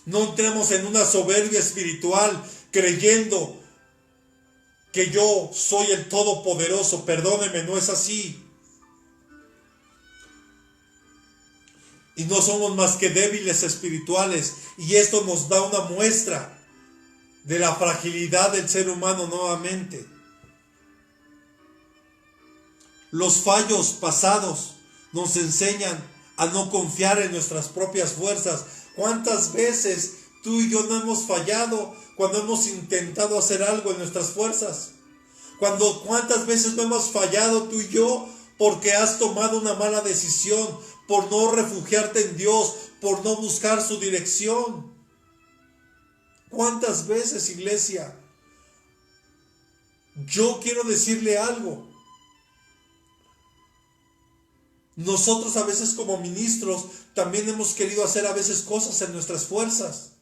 No entremos en una soberbia espiritual creyendo que yo soy el Todopoderoso. Perdóneme, no es así. Y no somos más que débiles espirituales. Y esto nos da una muestra de la fragilidad del ser humano nuevamente. Los fallos pasados nos enseñan a no confiar en nuestras propias fuerzas. ¿Cuántas veces tú y yo no hemos fallado cuando hemos intentado hacer algo en nuestras fuerzas? ¿Cuántas veces no hemos fallado tú y yo porque has tomado una mala decisión, por no refugiarte en Dios, por no buscar su dirección? ¿Cuántas veces, iglesia? Yo quiero decirle algo. Nosotros a veces como ministros también hemos querido hacer a veces cosas en nuestras fuerzas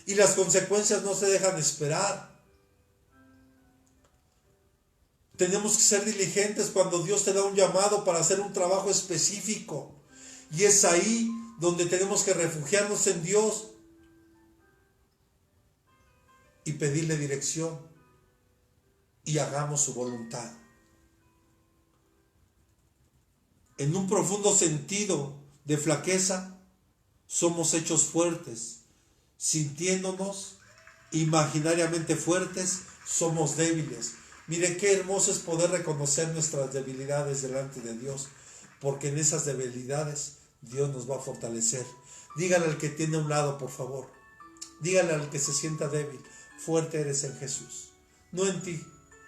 y las consecuencias no se dejan esperar. Tenemos que ser diligentes cuando Dios te da un llamado para hacer un trabajo específico, y es ahí donde tenemos que refugiarnos en Dios y pedirle dirección y hagamos su voluntad. En un profundo sentido de flaqueza, somos hechos fuertes. Sintiéndonos imaginariamente fuertes, somos débiles. Mire qué hermoso es poder reconocer nuestras debilidades delante de Dios, porque en esas debilidades Dios nos va a fortalecer. Dígale al que tiene a un lado, por favor. Dígale al que se sienta débil, fuerte eres en Jesús, no en ti.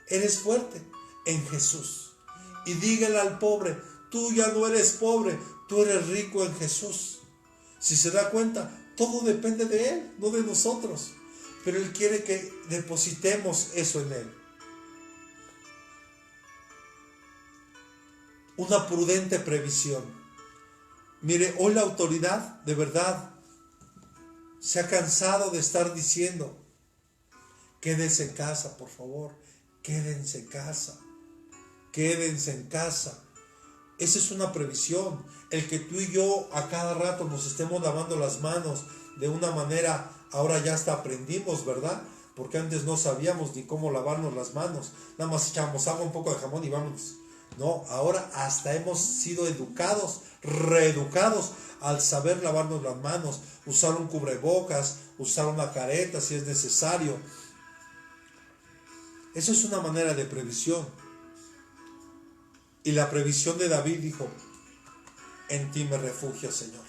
eres fuerte en Jesús. Y dígale al pobre, tú ya no eres pobre, tú eres rico en Jesús. Si se da cuenta, todo depende de Él, no de nosotros. Pero Él quiere que depositemos eso en Él. Una prudente previsión. Mire, hoy la autoridad, de verdad, se ha cansado de estar diciendo, quédense en casa, por favor, quédense en casa, quédense en casa. Esa es una previsión. El que tú y yo a cada rato nos estemos lavando las manos de una manera, ahora ya hasta aprendimos, ¿verdad? Porque antes no sabíamos ni cómo lavarnos las manos. Nada más echamos agua, un poco de jamón y vámonos. No, ahora hasta hemos sido educados, reeducados al saber lavarnos las manos, usar un cubrebocas, usar una careta si es necesario. Eso es una manera de previsión. Y la previsión de David dijo, en ti me refugio, Señor.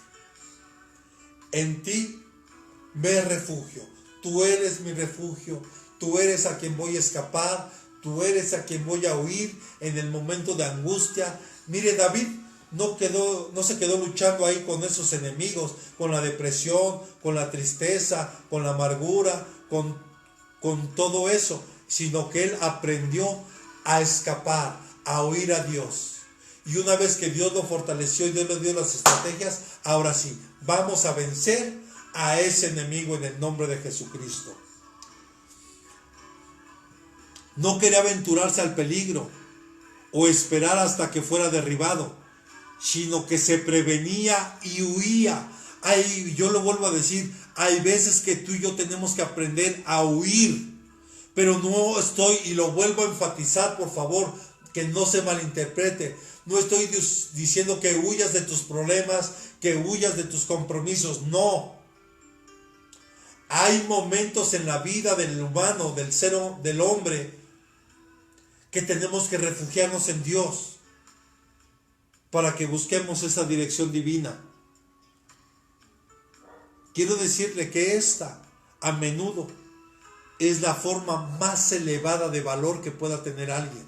En ti me refugio. Tú eres mi refugio. Tú eres a quien voy a escapar. Tú eres a quien voy a huir en el momento de angustia. Mire, David no se quedó luchando ahí con esos enemigos, con la depresión, con la tristeza, con la amargura, con todo eso, sino que él aprendió a escapar, a huir a Dios. Y una vez que Dios lo fortaleció y Dios le dio las estrategias, ahora sí, vamos a vencer a ese enemigo en el nombre de Jesucristo. No quería aventurarse al peligro o esperar hasta que fuera derribado, sino que se prevenía y huía. Yo lo vuelvo a decir, hay veces que tú y yo tenemos que aprender a huir, pero no estoy, y lo vuelvo a enfatizar, por favor, que no se malinterprete, no estoy diciendo que huyas de tus problemas, que huyas de tus compromisos, no. Hay momentos en la vida del humano, del hombre, que tenemos que refugiarnos en Dios para que busquemos esa dirección divina. Quiero decirle que esta, a menudo, es la forma más elevada de valor que pueda tener alguien.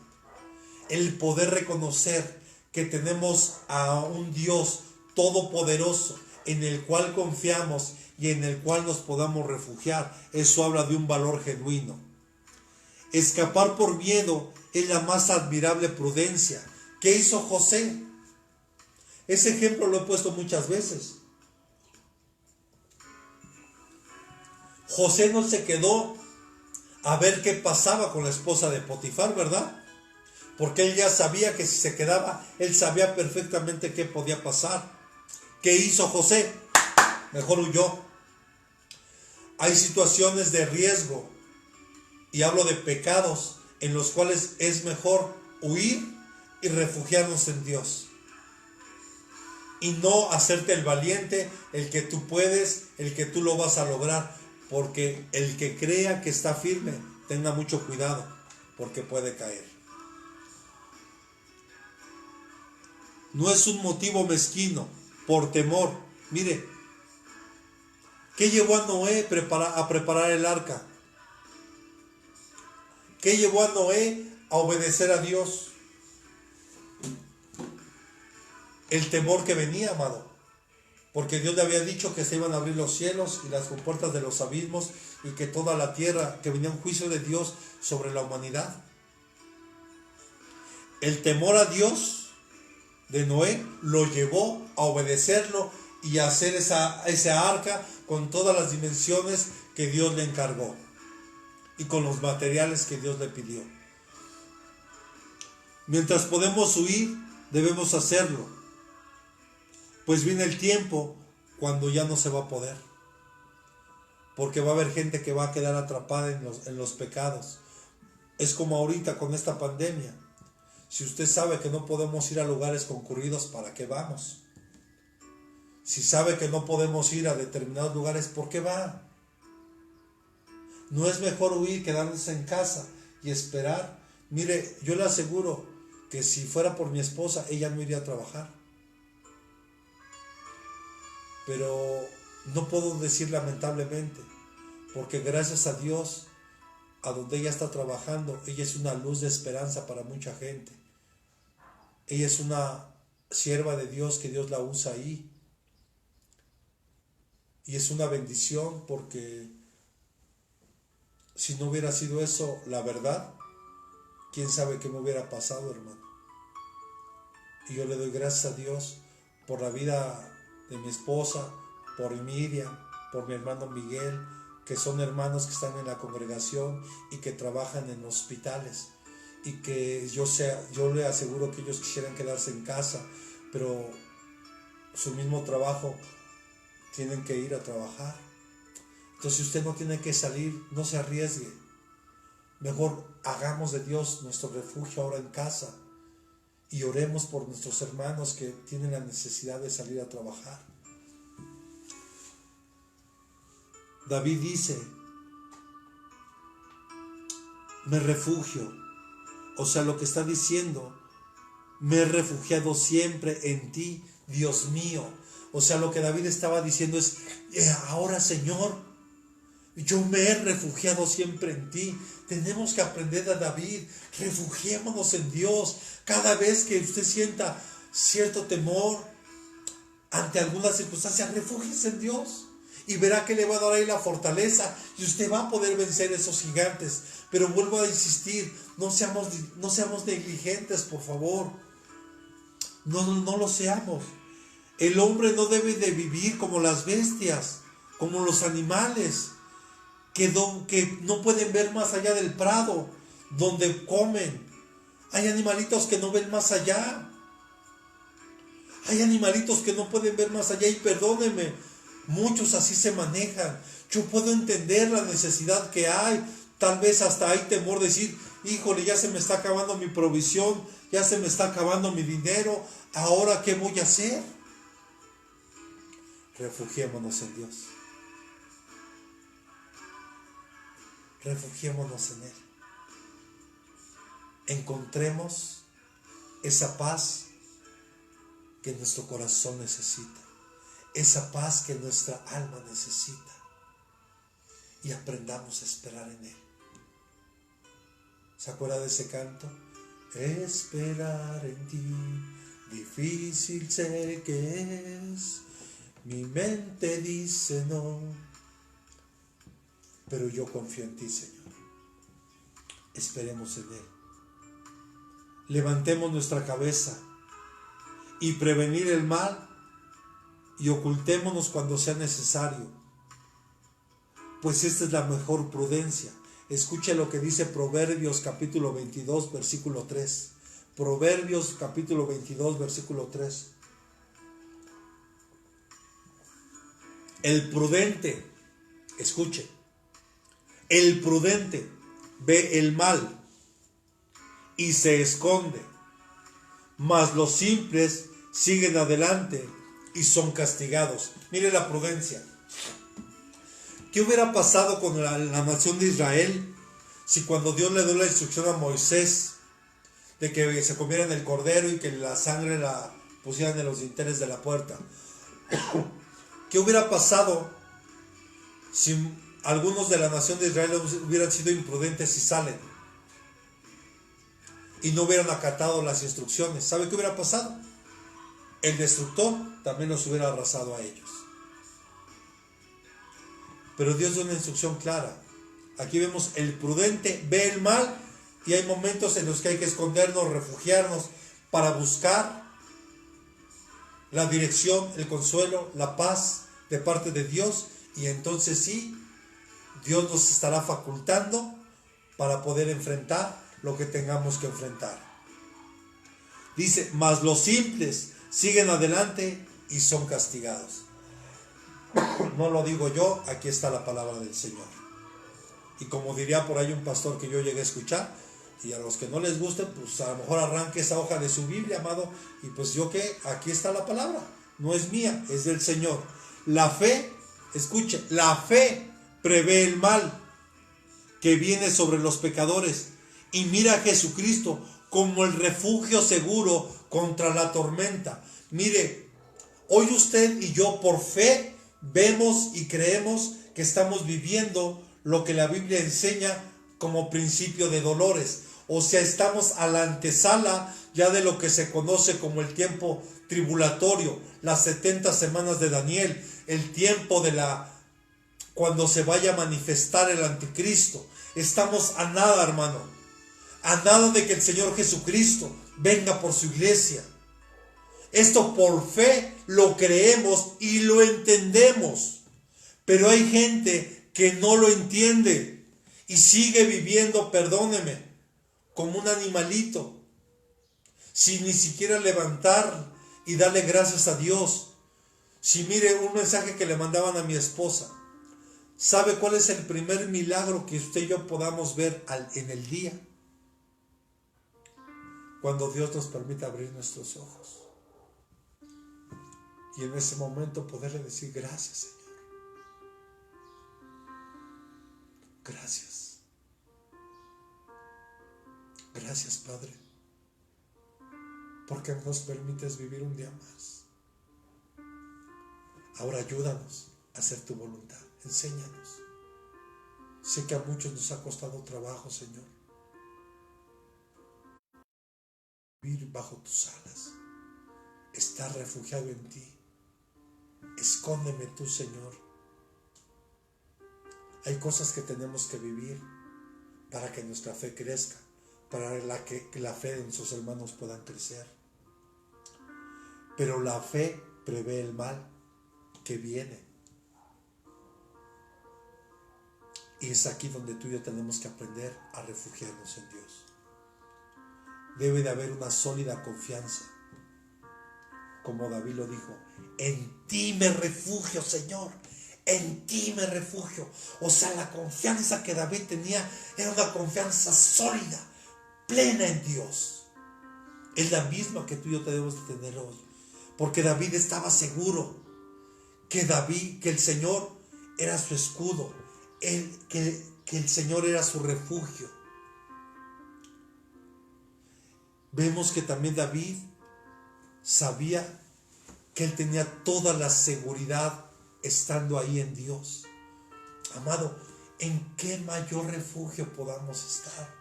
El poder reconocer que tenemos a un Dios todopoderoso en el cual confiamos y en el cual nos podamos refugiar. Eso habla de un valor genuino. Escapar por miedo es la más admirable prudencia. ¿Qué hizo José? Ese ejemplo lo he puesto muchas veces. José no se quedó a ver qué pasaba con la esposa de Potifar, ¿verdad? Porque él ya sabía que si se quedaba, él sabía perfectamente qué podía pasar. ¿Qué hizo José? Mejor huyó. Hay situaciones de riesgo, y hablo de pecados, en los cuales es mejor huir y refugiarnos en Dios. Y no hacerte el valiente, el que tú puedes, el que tú lo vas a lograr. Porque el que crea que está firme, tenga mucho cuidado, porque puede caer. No es un motivo mezquino, por temor. Mire, ¿qué llevó a Noé a preparar el arca? ¿Qué llevó a Noé a obedecer a Dios? El temor que venía, amado. Porque Dios le había dicho que se iban a abrir los cielos y las compuertas de los abismos y que toda la tierra, que venía un juicio de Dios sobre la humanidad. El temor a Dios de Noé lo llevó a obedecerlo y a hacer esa arca con todas las dimensiones que Dios le encargó y con los materiales que Dios le pidió. Mientras podemos huir, debemos hacerlo, pues viene el tiempo cuando ya no se va a poder, porque va a haber gente que va a quedar atrapada en los pecados. Es como ahorita con esta pandemia. Si usted sabe que no podemos ir a lugares concurridos, ¿para qué vamos? Si sabe que no podemos ir a determinados lugares, ¿por qué va? ¿No es mejor huir, quedarse en casa y esperar? Mire, yo le aseguro que si fuera por mi esposa, ella no iría a trabajar. Pero no puedo decir lamentablemente, porque gracias a Dios a donde ella está trabajando, ella es una luz de esperanza para mucha gente. Ella es una sierva de Dios, que Dios la usa ahí. Y es una bendición, porque si no hubiera sido eso, la verdad, quién sabe qué me hubiera pasado, hermano. Y yo le doy gracias a Dios por la vida de mi esposa, por Miriam, por mi hermano Miguel, que son hermanos que están en la congregación y que trabajan en hospitales. Y que yo le aseguro que ellos quisieran quedarse en casa, pero su mismo trabajo tienen que ir a trabajar. Entonces, si usted no tiene que salir, no se arriesgue. Mejor hagamos de Dios nuestro refugio ahora en casa y oremos por nuestros hermanos que tienen la necesidad de salir a trabajar. David dice: me refugio. O sea, lo que está diciendo: me he refugiado siempre en ti, Dios mío. O sea, lo que David estaba diciendo es: ahora, Señor, yo me he refugiado siempre en ti. Tenemos que aprender a David: refugiémonos en Dios. Cada vez que usted sienta cierto temor ante alguna circunstancia, refúgiese en Dios y verá que le va a dar ahí la fortaleza y usted va a poder vencer esos gigantes. Pero vuelvo a insistir, no seamos negligentes, por favor. No lo seamos. El hombre no debe de vivir como las bestias, como los animales, que no pueden ver más allá del prado donde comen. Hay animalitos que no ven más allá. Hay animalitos que no pueden ver más allá, y perdónenme, muchos así se manejan. Yo puedo entender la necesidad que hay. Tal vez hasta hay temor de decir: híjole, ya se me está acabando mi provisión, ya se me está acabando mi dinero, ¿ahora qué voy a hacer? Refugiémonos en Dios. Refugiémonos en Él. Encontremos esa paz que nuestro corazón necesita, esa paz que nuestra alma necesita, y aprendamos a esperar en Él. ¿Se acuerda de ese canto? Esperar en ti, difícil sé que es, mi mente dice no, pero yo confío en ti, Señor. Esperemos en Él. Levantemos nuestra cabeza y prevenir el mal, y ocultémonos cuando sea necesario, pues esta es la mejor prudencia. Escuche lo que dice Proverbios capítulo 22, versículo 3. Proverbios capítulo 22, versículo 3. El prudente, escuche, el prudente ve el mal y se esconde, mas los simples siguen adelante y son castigados. Mire la prudencia. ¿Qué hubiera pasado con la nación de Israel si cuando Dios le dio la instrucción a Moisés de que se comieran el cordero y que la sangre la pusieran en los dinteles de la puerta? ¿Qué hubiera pasado si algunos de la nación de Israel hubieran sido imprudentes y salen y no hubieran acatado las instrucciones? ¿Sabe qué hubiera pasado? El destructor también los hubiera arrasado a ellos. Pero Dios dio una instrucción clara. Aquí vemos: el prudente ve el mal, y hay momentos en los que hay que escondernos, refugiarnos para buscar la dirección, el consuelo, la paz de parte de Dios, y entonces sí, Dios nos estará facultando para poder enfrentar lo que tengamos que enfrentar. Dice: mas los simples siguen adelante y son castigados. No lo digo yo, aquí está la palabra del Señor. Y como diría por ahí un pastor que yo llegué a escuchar, y a los que no les guste, pues a lo mejor arranque esa hoja de su Biblia, amado, y pues yo que aquí está la palabra, no es mía, es del Señor. La fe, escuche, la fe prevé el mal que viene sobre los pecadores y mira a Jesucristo como el refugio seguro contra la tormenta. Mire, hoy usted y yo por fe vemos y creemos que estamos viviendo lo que la Biblia enseña como principio de dolores. O sea, estamos a la antesala ya de lo que se conoce como el tiempo tribulatorio, las 70 semanas de Daniel, el tiempo de cuando se vaya a manifestar el anticristo. Estamos a nada, hermano, a nada de que el Señor Jesucristo venga por su iglesia. Esto por fe lo creemos y lo entendemos. Pero hay gente que no lo entiende y sigue viviendo, perdóneme, como un animalito, sin ni siquiera levantar y darle gracias a Dios. Si mire un mensaje que le mandaban a mi esposa, ¿sabe cuál es el primer milagro que usted y yo podamos ver en el día? Cuando Dios nos permite abrir nuestros ojos. Y en ese momento poderle decir gracias, Señor. Gracias. Gracias, Padre, porque nos permites vivir un día más. Ahora ayúdanos a hacer tu voluntad. Enséñanos. Sé que a muchos nos ha costado trabajo, Señor, vivir bajo tus alas, estar refugiado en ti. Escóndeme tú, Señor. Hay cosas que tenemos que vivir para que nuestra fe crezca, para que la fe de nuestros hermanos puedan crecer. Pero la fe prevé el mal que viene. Y es aquí donde tú y yo tenemos que aprender a refugiarnos en Dios. Debe de haber una sólida confianza. Como David lo dijo, en ti me refugio, Señor. En ti me refugio. O sea, la confianza que David tenía era una confianza sólida, plena en Dios. Es la misma que tú y yo debemos de tener hoy. Porque David estaba seguro que el Señor era su escudo, que el Señor era su refugio. Vemos que también David sabía que él tenía toda la seguridad estando ahí en Dios. Amado, ¿en qué mayor refugio podamos estar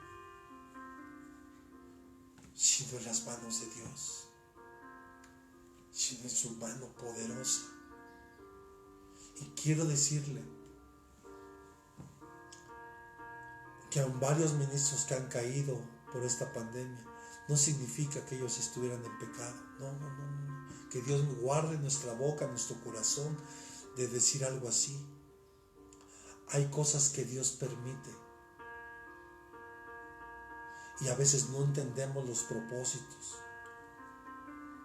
sino en las manos de Dios, sino en su mano poderosa? Y quiero decirle que aun varios ministros que han caído por esta pandemia, no significa que ellos estuvieran en pecado. No. Que Dios guarde nuestra boca, nuestro corazón de decir algo así. Hay cosas que Dios permite y a veces no entendemos los propósitos,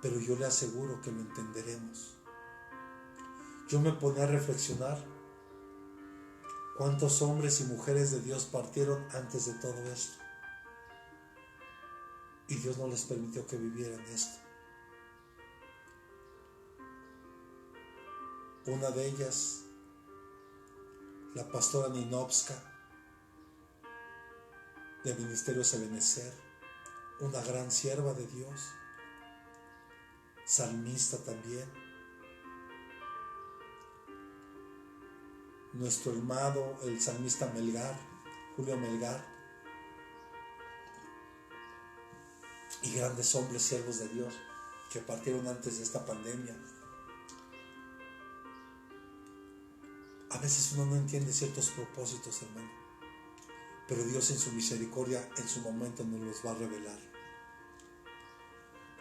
pero yo le aseguro que lo entenderemos. Yo me ponía a reflexionar cuántos hombres y mujeres de Dios partieron antes de todo esto y Dios no les permitió que vivieran esto. Una de ellas, la pastora Ninovska, del Ministerio Ebenezer, una gran sierva de Dios, salmista también. Nuestro hermano, el salmista Melgar, Julio Melgar, y grandes hombres siervos de Dios que partieron antes de esta pandemia. A veces uno no entiende ciertos propósitos, hermano, pero Dios en su misericordia, en su momento nos los va a revelar.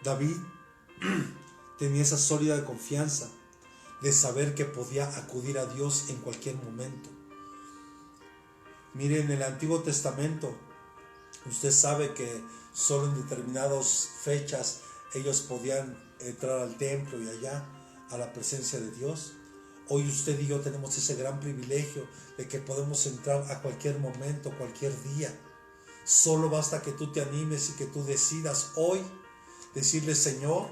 David tenía esa sólida confianza de saber que podía acudir a Dios en cualquier momento. Mire, en el Antiguo Testamento, usted sabe que solo en determinadas fechas ellos podían entrar al templo y allá a la presencia de Dios. Hoy usted y yo tenemos ese gran privilegio de que podemos entrar a cualquier momento, cualquier día. Solo basta que tú te animes y que tú decidas hoy decirle: Señor,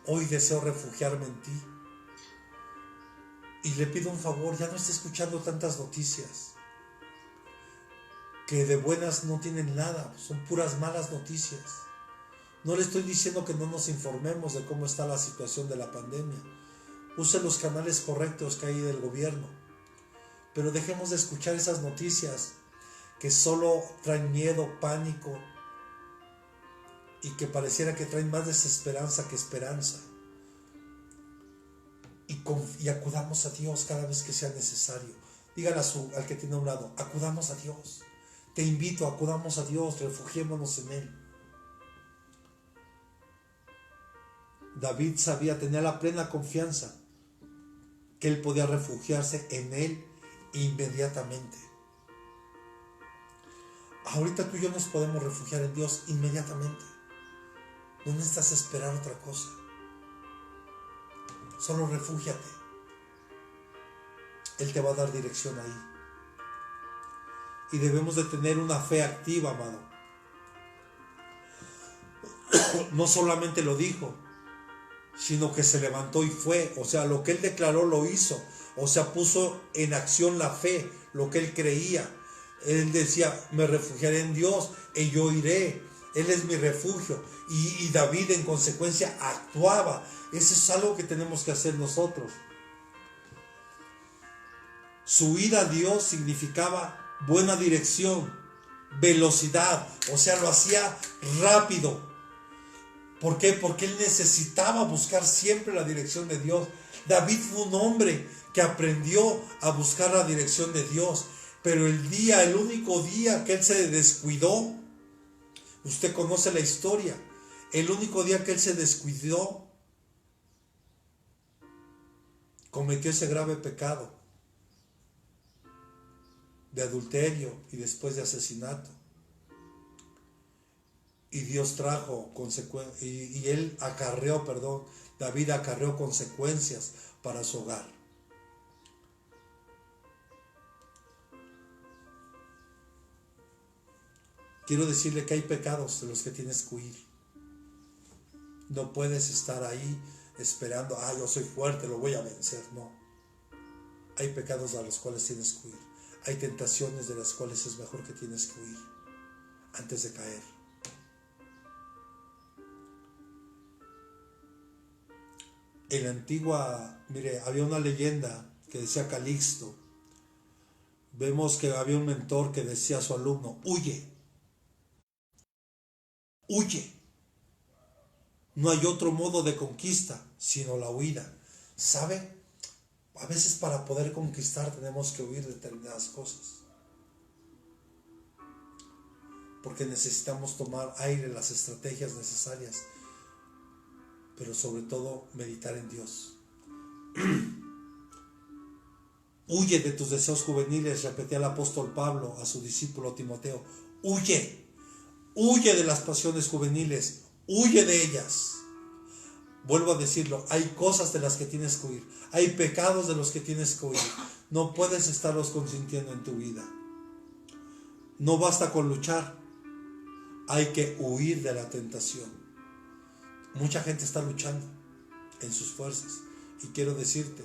hoy deseo refugiarme en ti. Y le pido un favor, ya no esté escuchando tantas noticias que de buenas no tienen nada, son puras malas noticias. No le estoy diciendo que no nos informemos de cómo está la situación de la pandemia. Use los canales correctos que hay del gobierno, pero dejemos de escuchar esas noticias que solo traen miedo, pánico y que pareciera que traen más desesperanza que esperanza. Y acudamos a Dios cada vez que sea necesario. Dígale al que tiene a un lado, acudamos a Dios. Te invito, acudamos a Dios, refugiémonos en Él. David tenía la plena confianza que él podía refugiarse en Él inmediatamente. Ahorita tú y yo nos podemos refugiar en Dios inmediatamente. No necesitas esperar otra cosa. Solo refúgiate. Él te va a dar dirección ahí. Y debemos de tener una fe activa, amado. No solamente lo dijo, sino que se levantó y fue. O sea, lo que él declaró lo hizo. O sea, puso en acción la fe, lo que él creía. Él decía, me refugiaré en Dios y yo iré. Él es mi refugio. Y David en consecuencia actuaba. Eso es algo que tenemos que hacer nosotros. Su ida a Dios significaba buena dirección, velocidad. O sea, lo hacía rápido. ¿Por qué? Porque él necesitaba buscar siempre la dirección de Dios. David fue un hombre que aprendió a buscar la dirección de Dios. Pero el único día que él se descuidó, usted conoce la historia, el único día que él se descuidó, cometió ese grave pecado de adulterio y después de asesinato. Y Dios trajo consecuencias, David acarreó consecuencias para su hogar. Quiero decirle que hay pecados de los que tienes que huir. No puedes estar ahí esperando, yo soy fuerte, lo voy a vencer. No. Hay pecados a los cuales tienes que huir. Hay tentaciones de las cuales es mejor que tienes que huir antes de caer. En la antigua, había una leyenda que decía Calixto. Vemos que había un mentor que decía a su alumno, huye. Huye. No hay otro modo de conquista sino la huida. ¿Sabe? A veces para poder conquistar tenemos que huir de determinadas cosas. Porque necesitamos tomar aire, las estrategias necesarias. Pero sobre todo meditar en Dios. Huye de tus deseos juveniles, repetía el apóstol Pablo a su discípulo Timoteo. Huye. Huye de las pasiones juveniles. Huye de ellas. Vuelvo a decirlo, hay cosas de las que tienes que huir. Hay pecados de los que tienes que huir. No puedes estarlos consintiendo en tu vida. No basta con luchar. Hay que huir de la tentación. Mucha gente está luchando en sus fuerzas. Y quiero decirte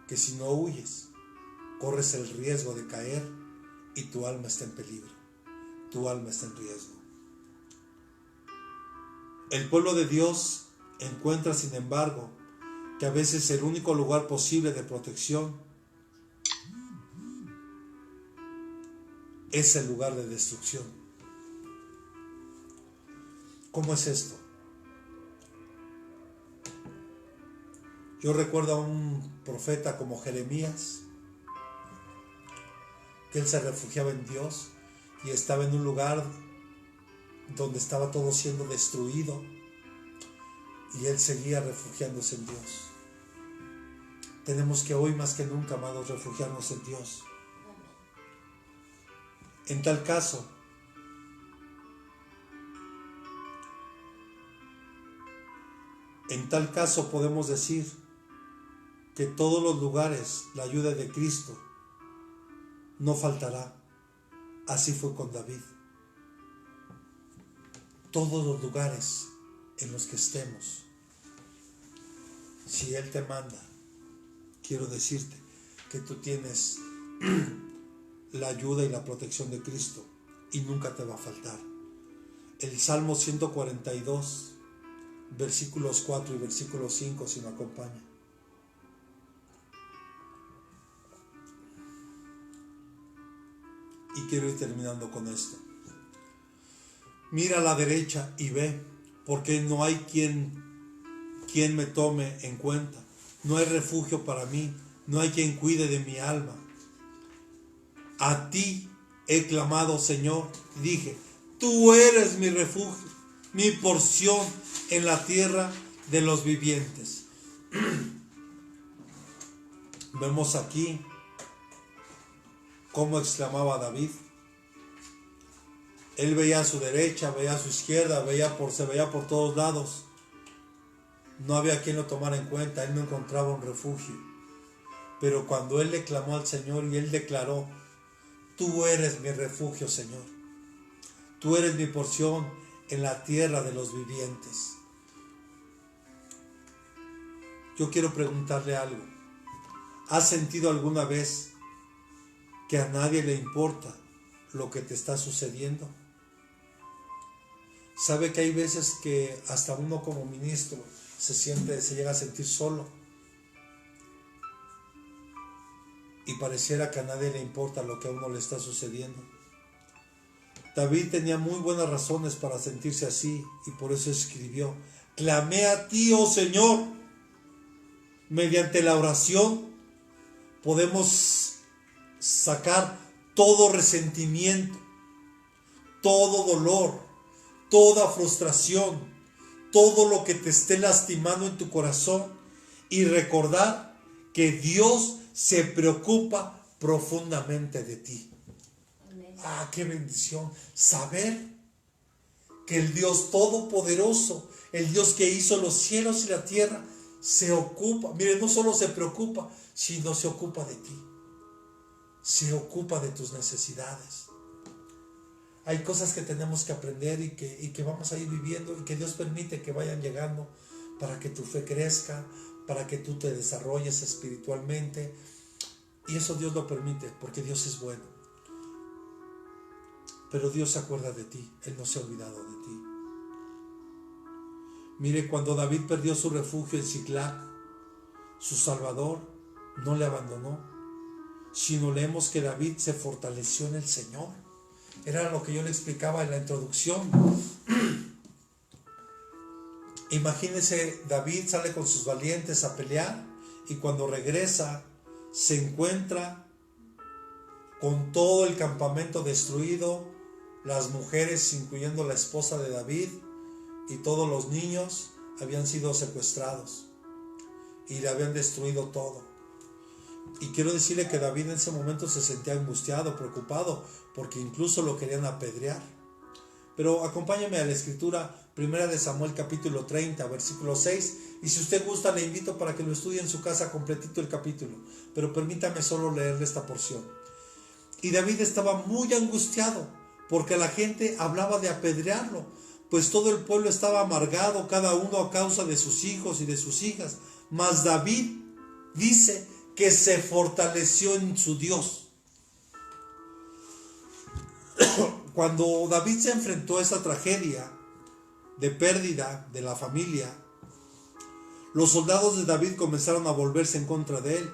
que si no huyes, corres el riesgo de caer y tu alma está en peligro. Tu alma está en riesgo. El pueblo de Dios encuentra, sin embargo, que a veces el único lugar posible de protección es el lugar de destrucción. ¿Cómo es esto? Yo recuerdo a un profeta como Jeremías, que él se refugiaba en Dios y estaba en un lugar donde estaba todo siendo destruido y él seguía refugiándose en Dios. Tenemos que hoy más que nunca, amados, refugiarnos en Dios. En tal caso, podemos decir que todos los lugares la ayuda de Cristo no faltará. Así fue con David. Todos los lugares en los que estemos, si Él te manda, quiero decirte que tú tienes la ayuda y la protección de Cristo y nunca te va a faltar. El Salmo 142, versículos 4 y versículo 5, si me acompaña. Y quiero ir terminando con esto. Mira a la derecha y ve, porque no hay quien me tome en cuenta. No hay refugio para mí, no hay quien cuide de mi alma. A ti he clamado, Señor, y dije, tú eres mi refugio, mi porción en la tierra de los vivientes. Vemos aquí cómo exclamaba David. Él veía a su derecha, veía a su izquierda, se veía por todos lados. No había quien lo tomara en cuenta, él no encontraba un refugio. Pero cuando él le clamó al Señor y él declaró, tú eres mi refugio, Señor. Tú eres mi porción en la tierra de los vivientes. Yo quiero preguntarle algo. ¿Has sentido alguna vez que a nadie le importa lo que te está sucediendo? ¿Sabe que hay veces que hasta uno como ministro se llega a sentir solo? Y pareciera que a nadie le importa lo que a uno le está sucediendo. David tenía muy buenas razones para sentirse así y por eso escribió, clamé a ti, oh Señor. Mediante la oración podemos sacar todo resentimiento, todo dolor, toda frustración, todo lo que te esté lastimando en tu corazón y recordar que Dios se preocupa profundamente de ti. Amén. Ah, qué bendición saber que el Dios todopoderoso, el Dios que hizo los cielos y la tierra, se ocupa. Mire, no solo se preocupa, sino se ocupa de ti. Se ocupa de tus necesidades. Hay cosas que tenemos que aprender y que vamos a ir viviendo y que Dios permite que vayan llegando para que tu fe crezca, para que tú te desarrolles espiritualmente. Y eso Dios lo permite porque Dios es bueno. Pero Dios se acuerda de ti, Él no se ha olvidado de ti. Mire, cuando David perdió su refugio en Siclag, su Salvador no le abandonó, sino leemos que David se fortaleció en el Señor. Era lo que yo le explicaba en la introducción. Imagínense, David sale con sus valientes a pelear y cuando regresa se encuentra con todo el campamento destruido, las mujeres, incluyendo la esposa de David, y todos los niños habían sido secuestrados y le habían destruido todo. Y quiero decirle que David en ese momento se sentía angustiado, preocupado, porque incluso lo querían apedrear. Pero acompáñame a la escritura, 1 Samuel capítulo 30, versículo 6, y si usted gusta le invito para que lo estudie en su casa completito el capítulo, pero permítame solo leerle esta porción. Y David estaba muy angustiado, porque la gente hablaba de apedrearlo, pues todo el pueblo estaba amargado, cada uno a causa de sus hijos y de sus hijas. Mas David dice que se fortaleció en su Dios. Cuando David se enfrentó a esa tragedia de pérdida de la familia, los soldados de David comenzaron a volverse en contra de él,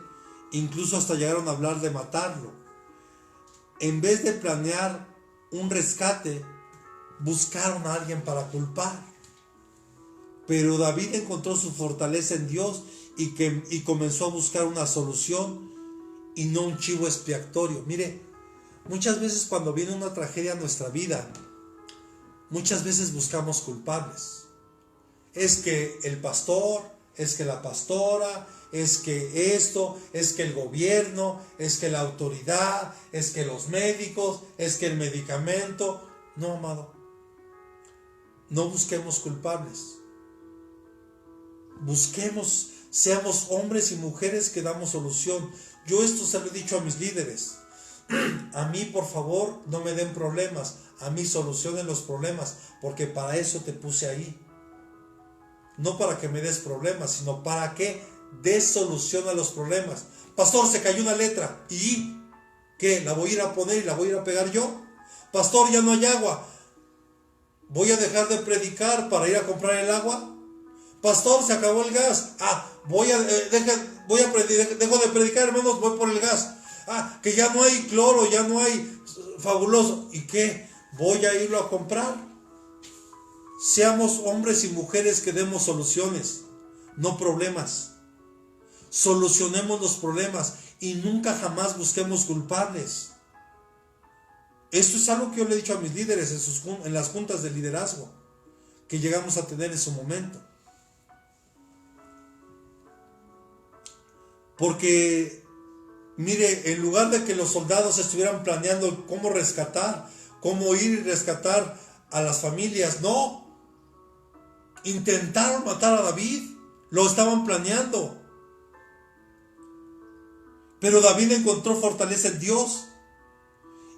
incluso hasta llegaron a hablar de matarlo. En vez de planear un rescate, buscaron a alguien para culpar. Pero David encontró su fortaleza en Dios y comenzó a buscar una solución y no un chivo expiatorio. Mire, muchas veces cuando viene una tragedia a nuestra vida, muchas veces buscamos culpables. Es que el pastor, es que la pastora, es que esto, es que el gobierno, es que la autoridad, es que los médicos, es que el medicamento. No, amado, no busquemos culpables. Busquemos, seamos hombres y mujeres que damos solución. Yo esto se lo he dicho a mis líderes. A mí, por favor, no me den problemas. A mí solucionen los problemas, porque para eso te puse ahí. No para que me des problemas, sino para que des solución a los problemas. Pastor, se cayó una letra. ¿Y qué? ¿La voy a ir a poner y la voy a ir a pegar yo? Pastor, ya no hay agua. ¿Voy a dejar de predicar para ir a comprar el agua? Pastor, se acabó el gas. Dejo de predicar, hermanos, voy por el gas. Que ya no hay cloro, ya no hay fabuloso. ¿Y qué? Voy a irlo a comprar. Seamos hombres y mujeres que demos soluciones, no problemas. Solucionemos los problemas y nunca jamás busquemos culpables. Esto es algo que yo le he dicho a mis líderes en las juntas de liderazgo que llegamos a tener en su momento. Porque, mire, en lugar de que los soldados estuvieran planeando cómo rescatar, cómo ir y rescatar a las familias, no. Intentaron matar a David, lo estaban planeando. Pero David encontró fortaleza en Dios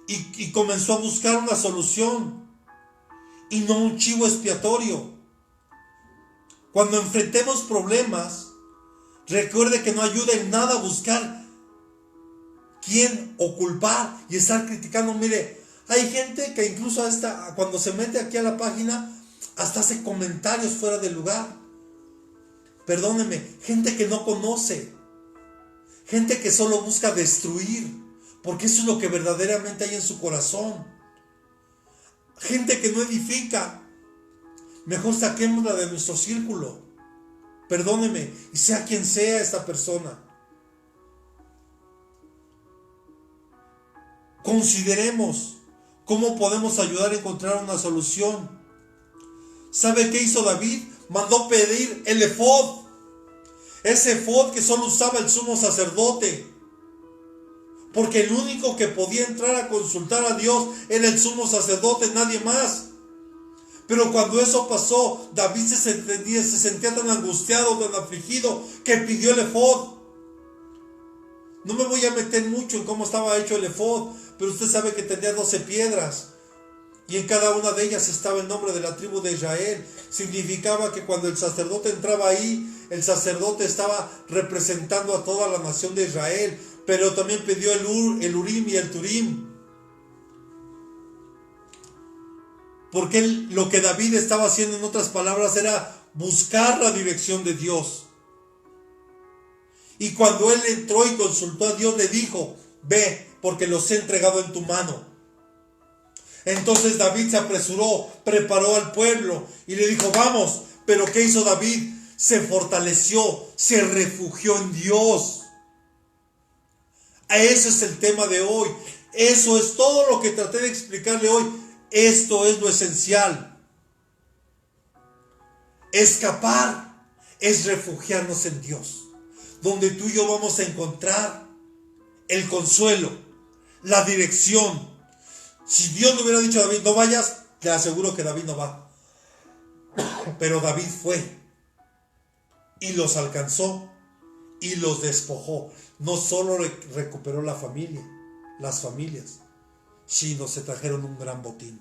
y comenzó a buscar una solución y no un chivo expiatorio. Cuando enfrentemos problemas, recuerde que no ayuda en nada buscar quién o culpar y estar criticando. Mire, hay gente que incluso cuando se mete aquí a la página, hasta hace comentarios fuera de lugar. Perdónenme, gente que no conoce, gente que solo busca destruir, porque eso es lo que verdaderamente hay en su corazón. Gente que no edifica. Mejor saquémosla de nuestro círculo. Perdóneme, y sea quien sea esta persona. Consideremos cómo podemos ayudar a encontrar una solución. ¿Sabe qué hizo David? Mandó pedir el efod. Ese efod que solo usaba el sumo sacerdote. Porque el único que podía entrar a consultar a Dios era el sumo sacerdote, nadie más. Pero cuando eso pasó, David se sentía tan angustiado, tan afligido, que pidió el efod. No me voy a meter mucho en cómo estaba hecho el efod, pero usted sabe que tenía 12 piedras. Y en cada una de ellas estaba el nombre de la tribu de Israel. Significaba que cuando el sacerdote entraba ahí, el sacerdote estaba representando a toda la nación de Israel. Pero también pidió el Urim y el Turim. Porque lo que David estaba haciendo, en otras palabras, era buscar la dirección de Dios. Y cuando él entró y consultó a Dios, le dijo: ve, porque los he entregado en tu mano. Entonces David se apresuró, preparó al pueblo y le dijo: vamos. Pero ¿qué hizo David? Se fortaleció, se refugió en Dios. Ese es el tema de hoy. Eso es todo lo que traté de explicarle hoy. Esto es lo esencial. Escapar es refugiarnos en Dios, donde tú y yo vamos a encontrar el consuelo, la dirección. Si Dios le hubiera dicho a David: no vayas, te aseguro que David no va. Pero David fue y los alcanzó y los despojó. No solo recuperó las familias, sino se trajeron un gran botín.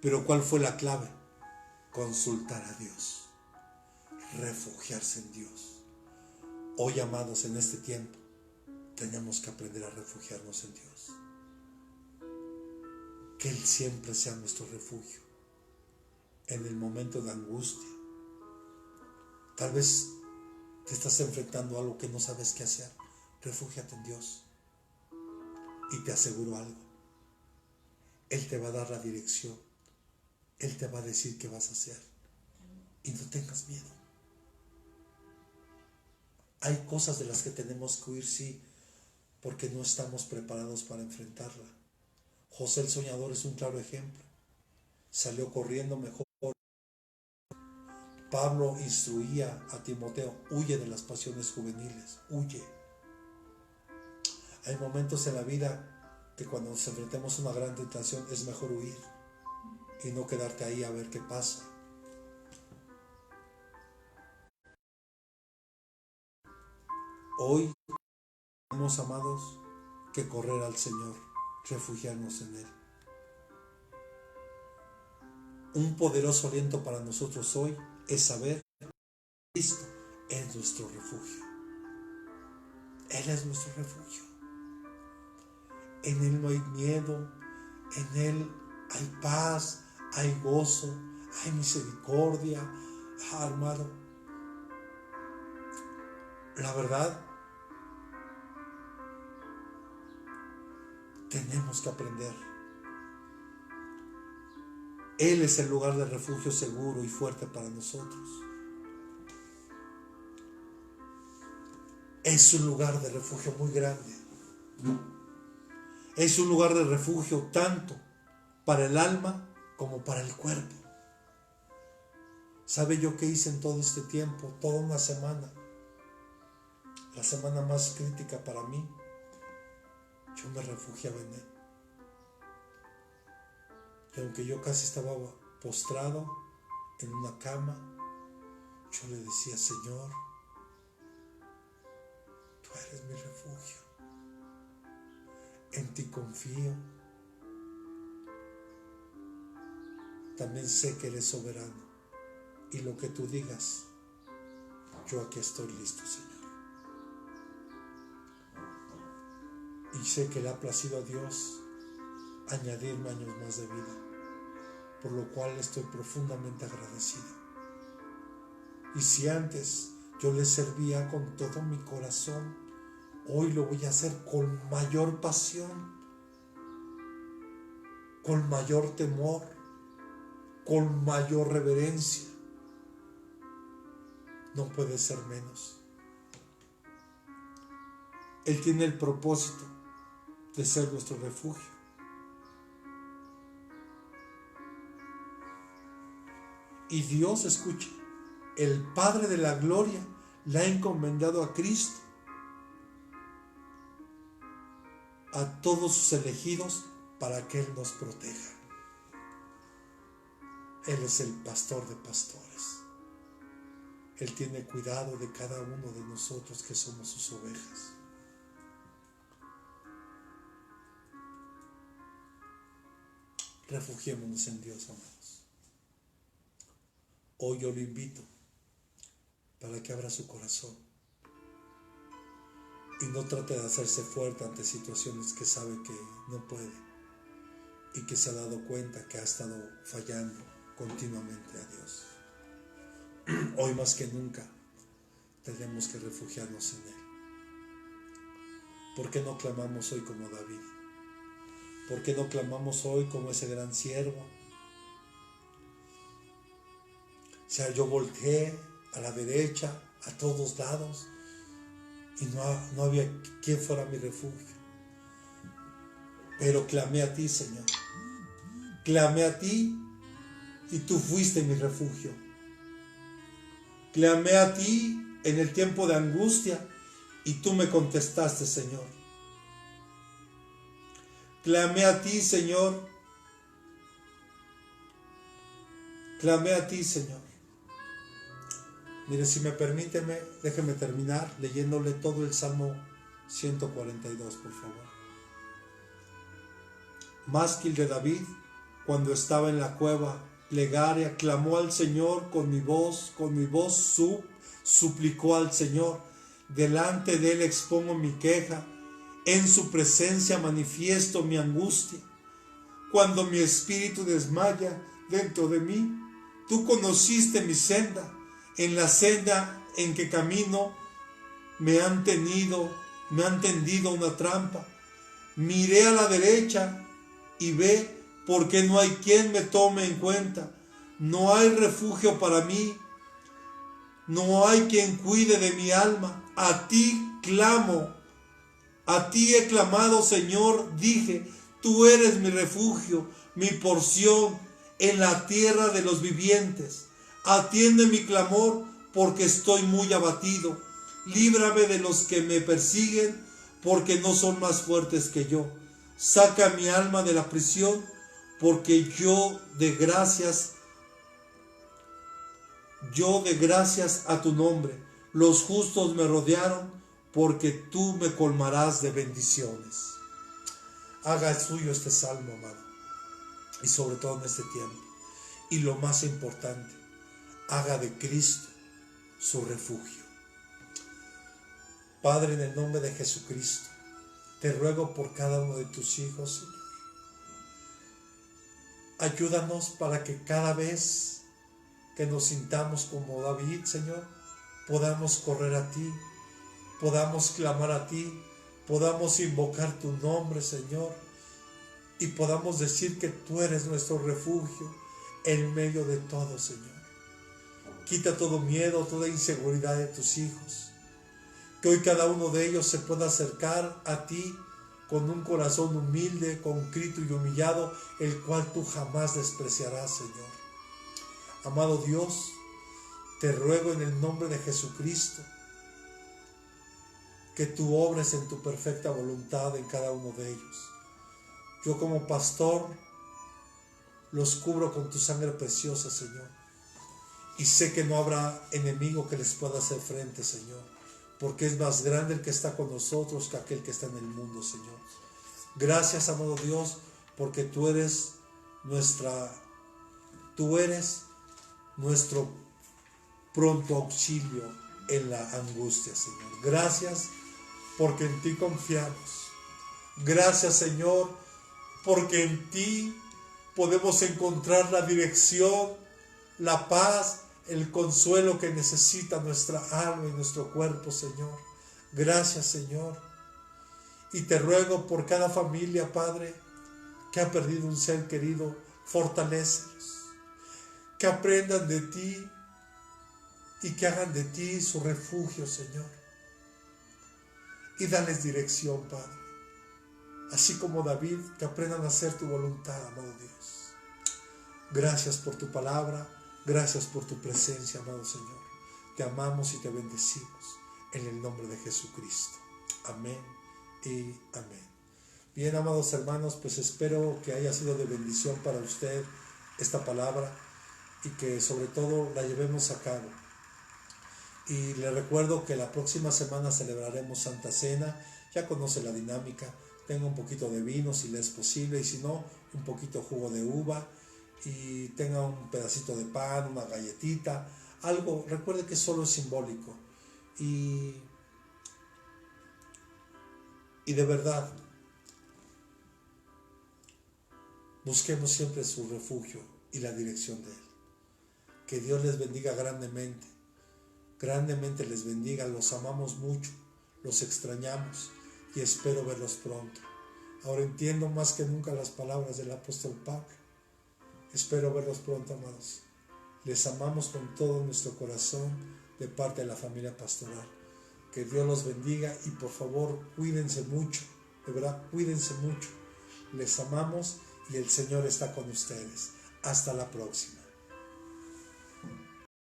Pero ¿cuál fue la clave? Consultar a Dios, refugiarse en Dios. Hoy, amados, en este tiempo tenemos que aprender a refugiarnos en Dios. Que Él siempre sea nuestro refugio en el momento de angustia. Tal vez te estás enfrentando a algo que no sabes qué hacer. Refúgiate en Dios. Y te aseguro algo: Él te va a dar la dirección. Él te va a decir qué vas a hacer. Y no tengas miedo. Hay cosas de las que tenemos que huir, sí, porque no estamos preparados para enfrentarla. José el soñador es un claro ejemplo. Salió corriendo mejor. Pablo instruía a Timoteo: huye de las pasiones juveniles, huye. Hay momentos en la vida que cuando nos enfrentemos a una gran tentación es mejor huir y no quedarte ahí a ver qué pasa. Hoy tenemos, amados, que correr al Señor, refugiarnos en Él. Un poderoso aliento para nosotros hoy es saber que Cristo es nuestro refugio. Él es nuestro refugio. En Él no hay miedo, en Él hay paz, hay gozo, hay misericordia. Amado, la verdad, tenemos que aprender. Él es el lugar de refugio seguro y fuerte para nosotros. Es un lugar de refugio muy grande. Es un lugar de refugio tanto para el alma como para el cuerpo. ¿Sabe yo qué hice en todo este tiempo? Toda una semana. La semana más crítica para mí. Yo me refugiaba en Él. Y aunque yo casi estaba postrado en una cama, yo le decía: Señor, tú eres mi refugio. En ti confío. También sé que eres soberano. Y lo que tú digas, yo aquí estoy listo, Señor. Y sé que le ha placido a Dios añadirme años más de vida, por lo cual estoy profundamente agradecido. Y si antes yo le servía con todo mi corazón, hoy lo voy a hacer con mayor pasión, con mayor temor, con mayor reverencia. No puede ser menos. Él tiene el propósito de ser nuestro refugio. Y Dios, escuche, el Padre de la Gloria le ha encomendado a Cristo, a todos sus elegidos, para que Él nos proteja. Él es el pastor de pastores. Él tiene cuidado de cada uno de nosotros que somos sus ovejas. Refugiémonos en Dios, amados. Hoy yo lo invito para que abra su corazón y no trate de hacerse fuerte ante situaciones que sabe que no puede y que se ha dado cuenta que ha estado fallando continuamente a Dios. Hoy más que nunca tenemos que refugiarnos en Él. ¿Por qué no clamamos hoy como David? ¿Por qué no clamamos hoy como ese gran siervo? O sea, yo volteé a la derecha, a todos lados, y no había quien fuera mi refugio. Pero clamé a ti, Señor. Clamé a ti y tú fuiste mi refugio. Clamé a ti en el tiempo de angustia y tú me contestaste, Señor. Clamé a ti, Señor. Clamé a ti, Señor. Mire, si me permite, déjeme terminar leyéndole todo el Salmo 142, por favor. Másquil de David, cuando estaba en la cueva plegaria, clamó al Señor con mi voz suplicó al Señor. Delante de Él expongo mi queja, en su presencia manifiesto mi angustia. Cuando mi espíritu desmaya dentro de mí, tú conociste mi senda. En la senda en que camino me han tendido una trampa. Miré a la derecha y ve, porque no hay quien me tome en cuenta. No hay refugio para mí. No hay quien cuide de mi alma. A ti clamo. A ti he clamado, Señor. Dije, tú eres mi refugio, mi porción en la tierra de los vivientes. Atiende mi clamor, porque estoy muy abatido. Líbrame de los que me persiguen, porque no son más fuertes que yo. Saca mi alma de la prisión, porque yo de gracias a tu nombre. Los justos me rodearon, porque tú me colmarás de bendiciones. Haga suyo este salmo, amado, y sobre todo en este tiempo. Y lo más importante, haga de Cristo su refugio. Padre, en el nombre de Jesucristo, te ruego por cada uno de tus hijos, Señor. Ayúdanos para que cada vez que nos sintamos como David, Señor, podamos correr a ti, podamos clamar a ti, podamos invocar tu nombre, Señor, y podamos decir que tú eres nuestro refugio en medio de todo, Señor. Quita todo miedo, toda inseguridad de tus hijos. Que hoy cada uno de ellos se pueda acercar a ti con un corazón humilde, contrito y humillado, el cual tú jamás despreciarás, Señor. Amado Dios, te ruego en el nombre de Jesucristo que tú obres en tu perfecta voluntad en cada uno de ellos. Yo como pastor los cubro con tu sangre preciosa, Señor. Y sé que no habrá enemigo que les pueda hacer frente, Señor, porque es más grande el que está con nosotros que aquel que está en el mundo, Señor. Gracias, amado Dios, porque tú eres nuestro pronto auxilio en la angustia, Señor. Gracias porque en ti confiamos. Gracias, Señor, porque en ti podemos encontrar la dirección, la paz, el consuelo que necesita nuestra alma y nuestro cuerpo, Señor. Gracias, Señor. Y te ruego por cada familia, Padre, que ha perdido un ser querido, fortalécelos. Que aprendan de ti y que hagan de ti su refugio, Señor. Y dales dirección, Padre. Así como David, que aprendan a hacer tu voluntad, amado Dios. Gracias por tu palabra, gracias por tu presencia, amado Señor. Te amamos y te bendecimos en el nombre de Jesucristo. Amén y amén. Bien, amados hermanos, pues espero que haya sido de bendición para usted esta palabra y que sobre todo la llevemos a cabo. Y le recuerdo que la próxima semana celebraremos Santa Cena. Ya conoce la dinámica. Tenga un poquito de vino si le es posible, y si no, un poquito jugo de uva, y tenga un pedacito de pan, una galletita, algo. Recuerde que solo es simbólico. Y de verdad, busquemos siempre su refugio y la dirección de Él. Que Dios les bendiga grandemente. Grandemente les bendiga. Los amamos mucho, los extrañamos y espero verlos pronto. Ahora entiendo más que nunca las palabras del apóstol Pablo. Espero verlos pronto, amados. Les amamos con todo nuestro corazón de parte de la familia pastoral. Que Dios los bendiga y por favor cuídense mucho, de verdad cuídense mucho. Les amamos y el Señor está con ustedes. Hasta la próxima.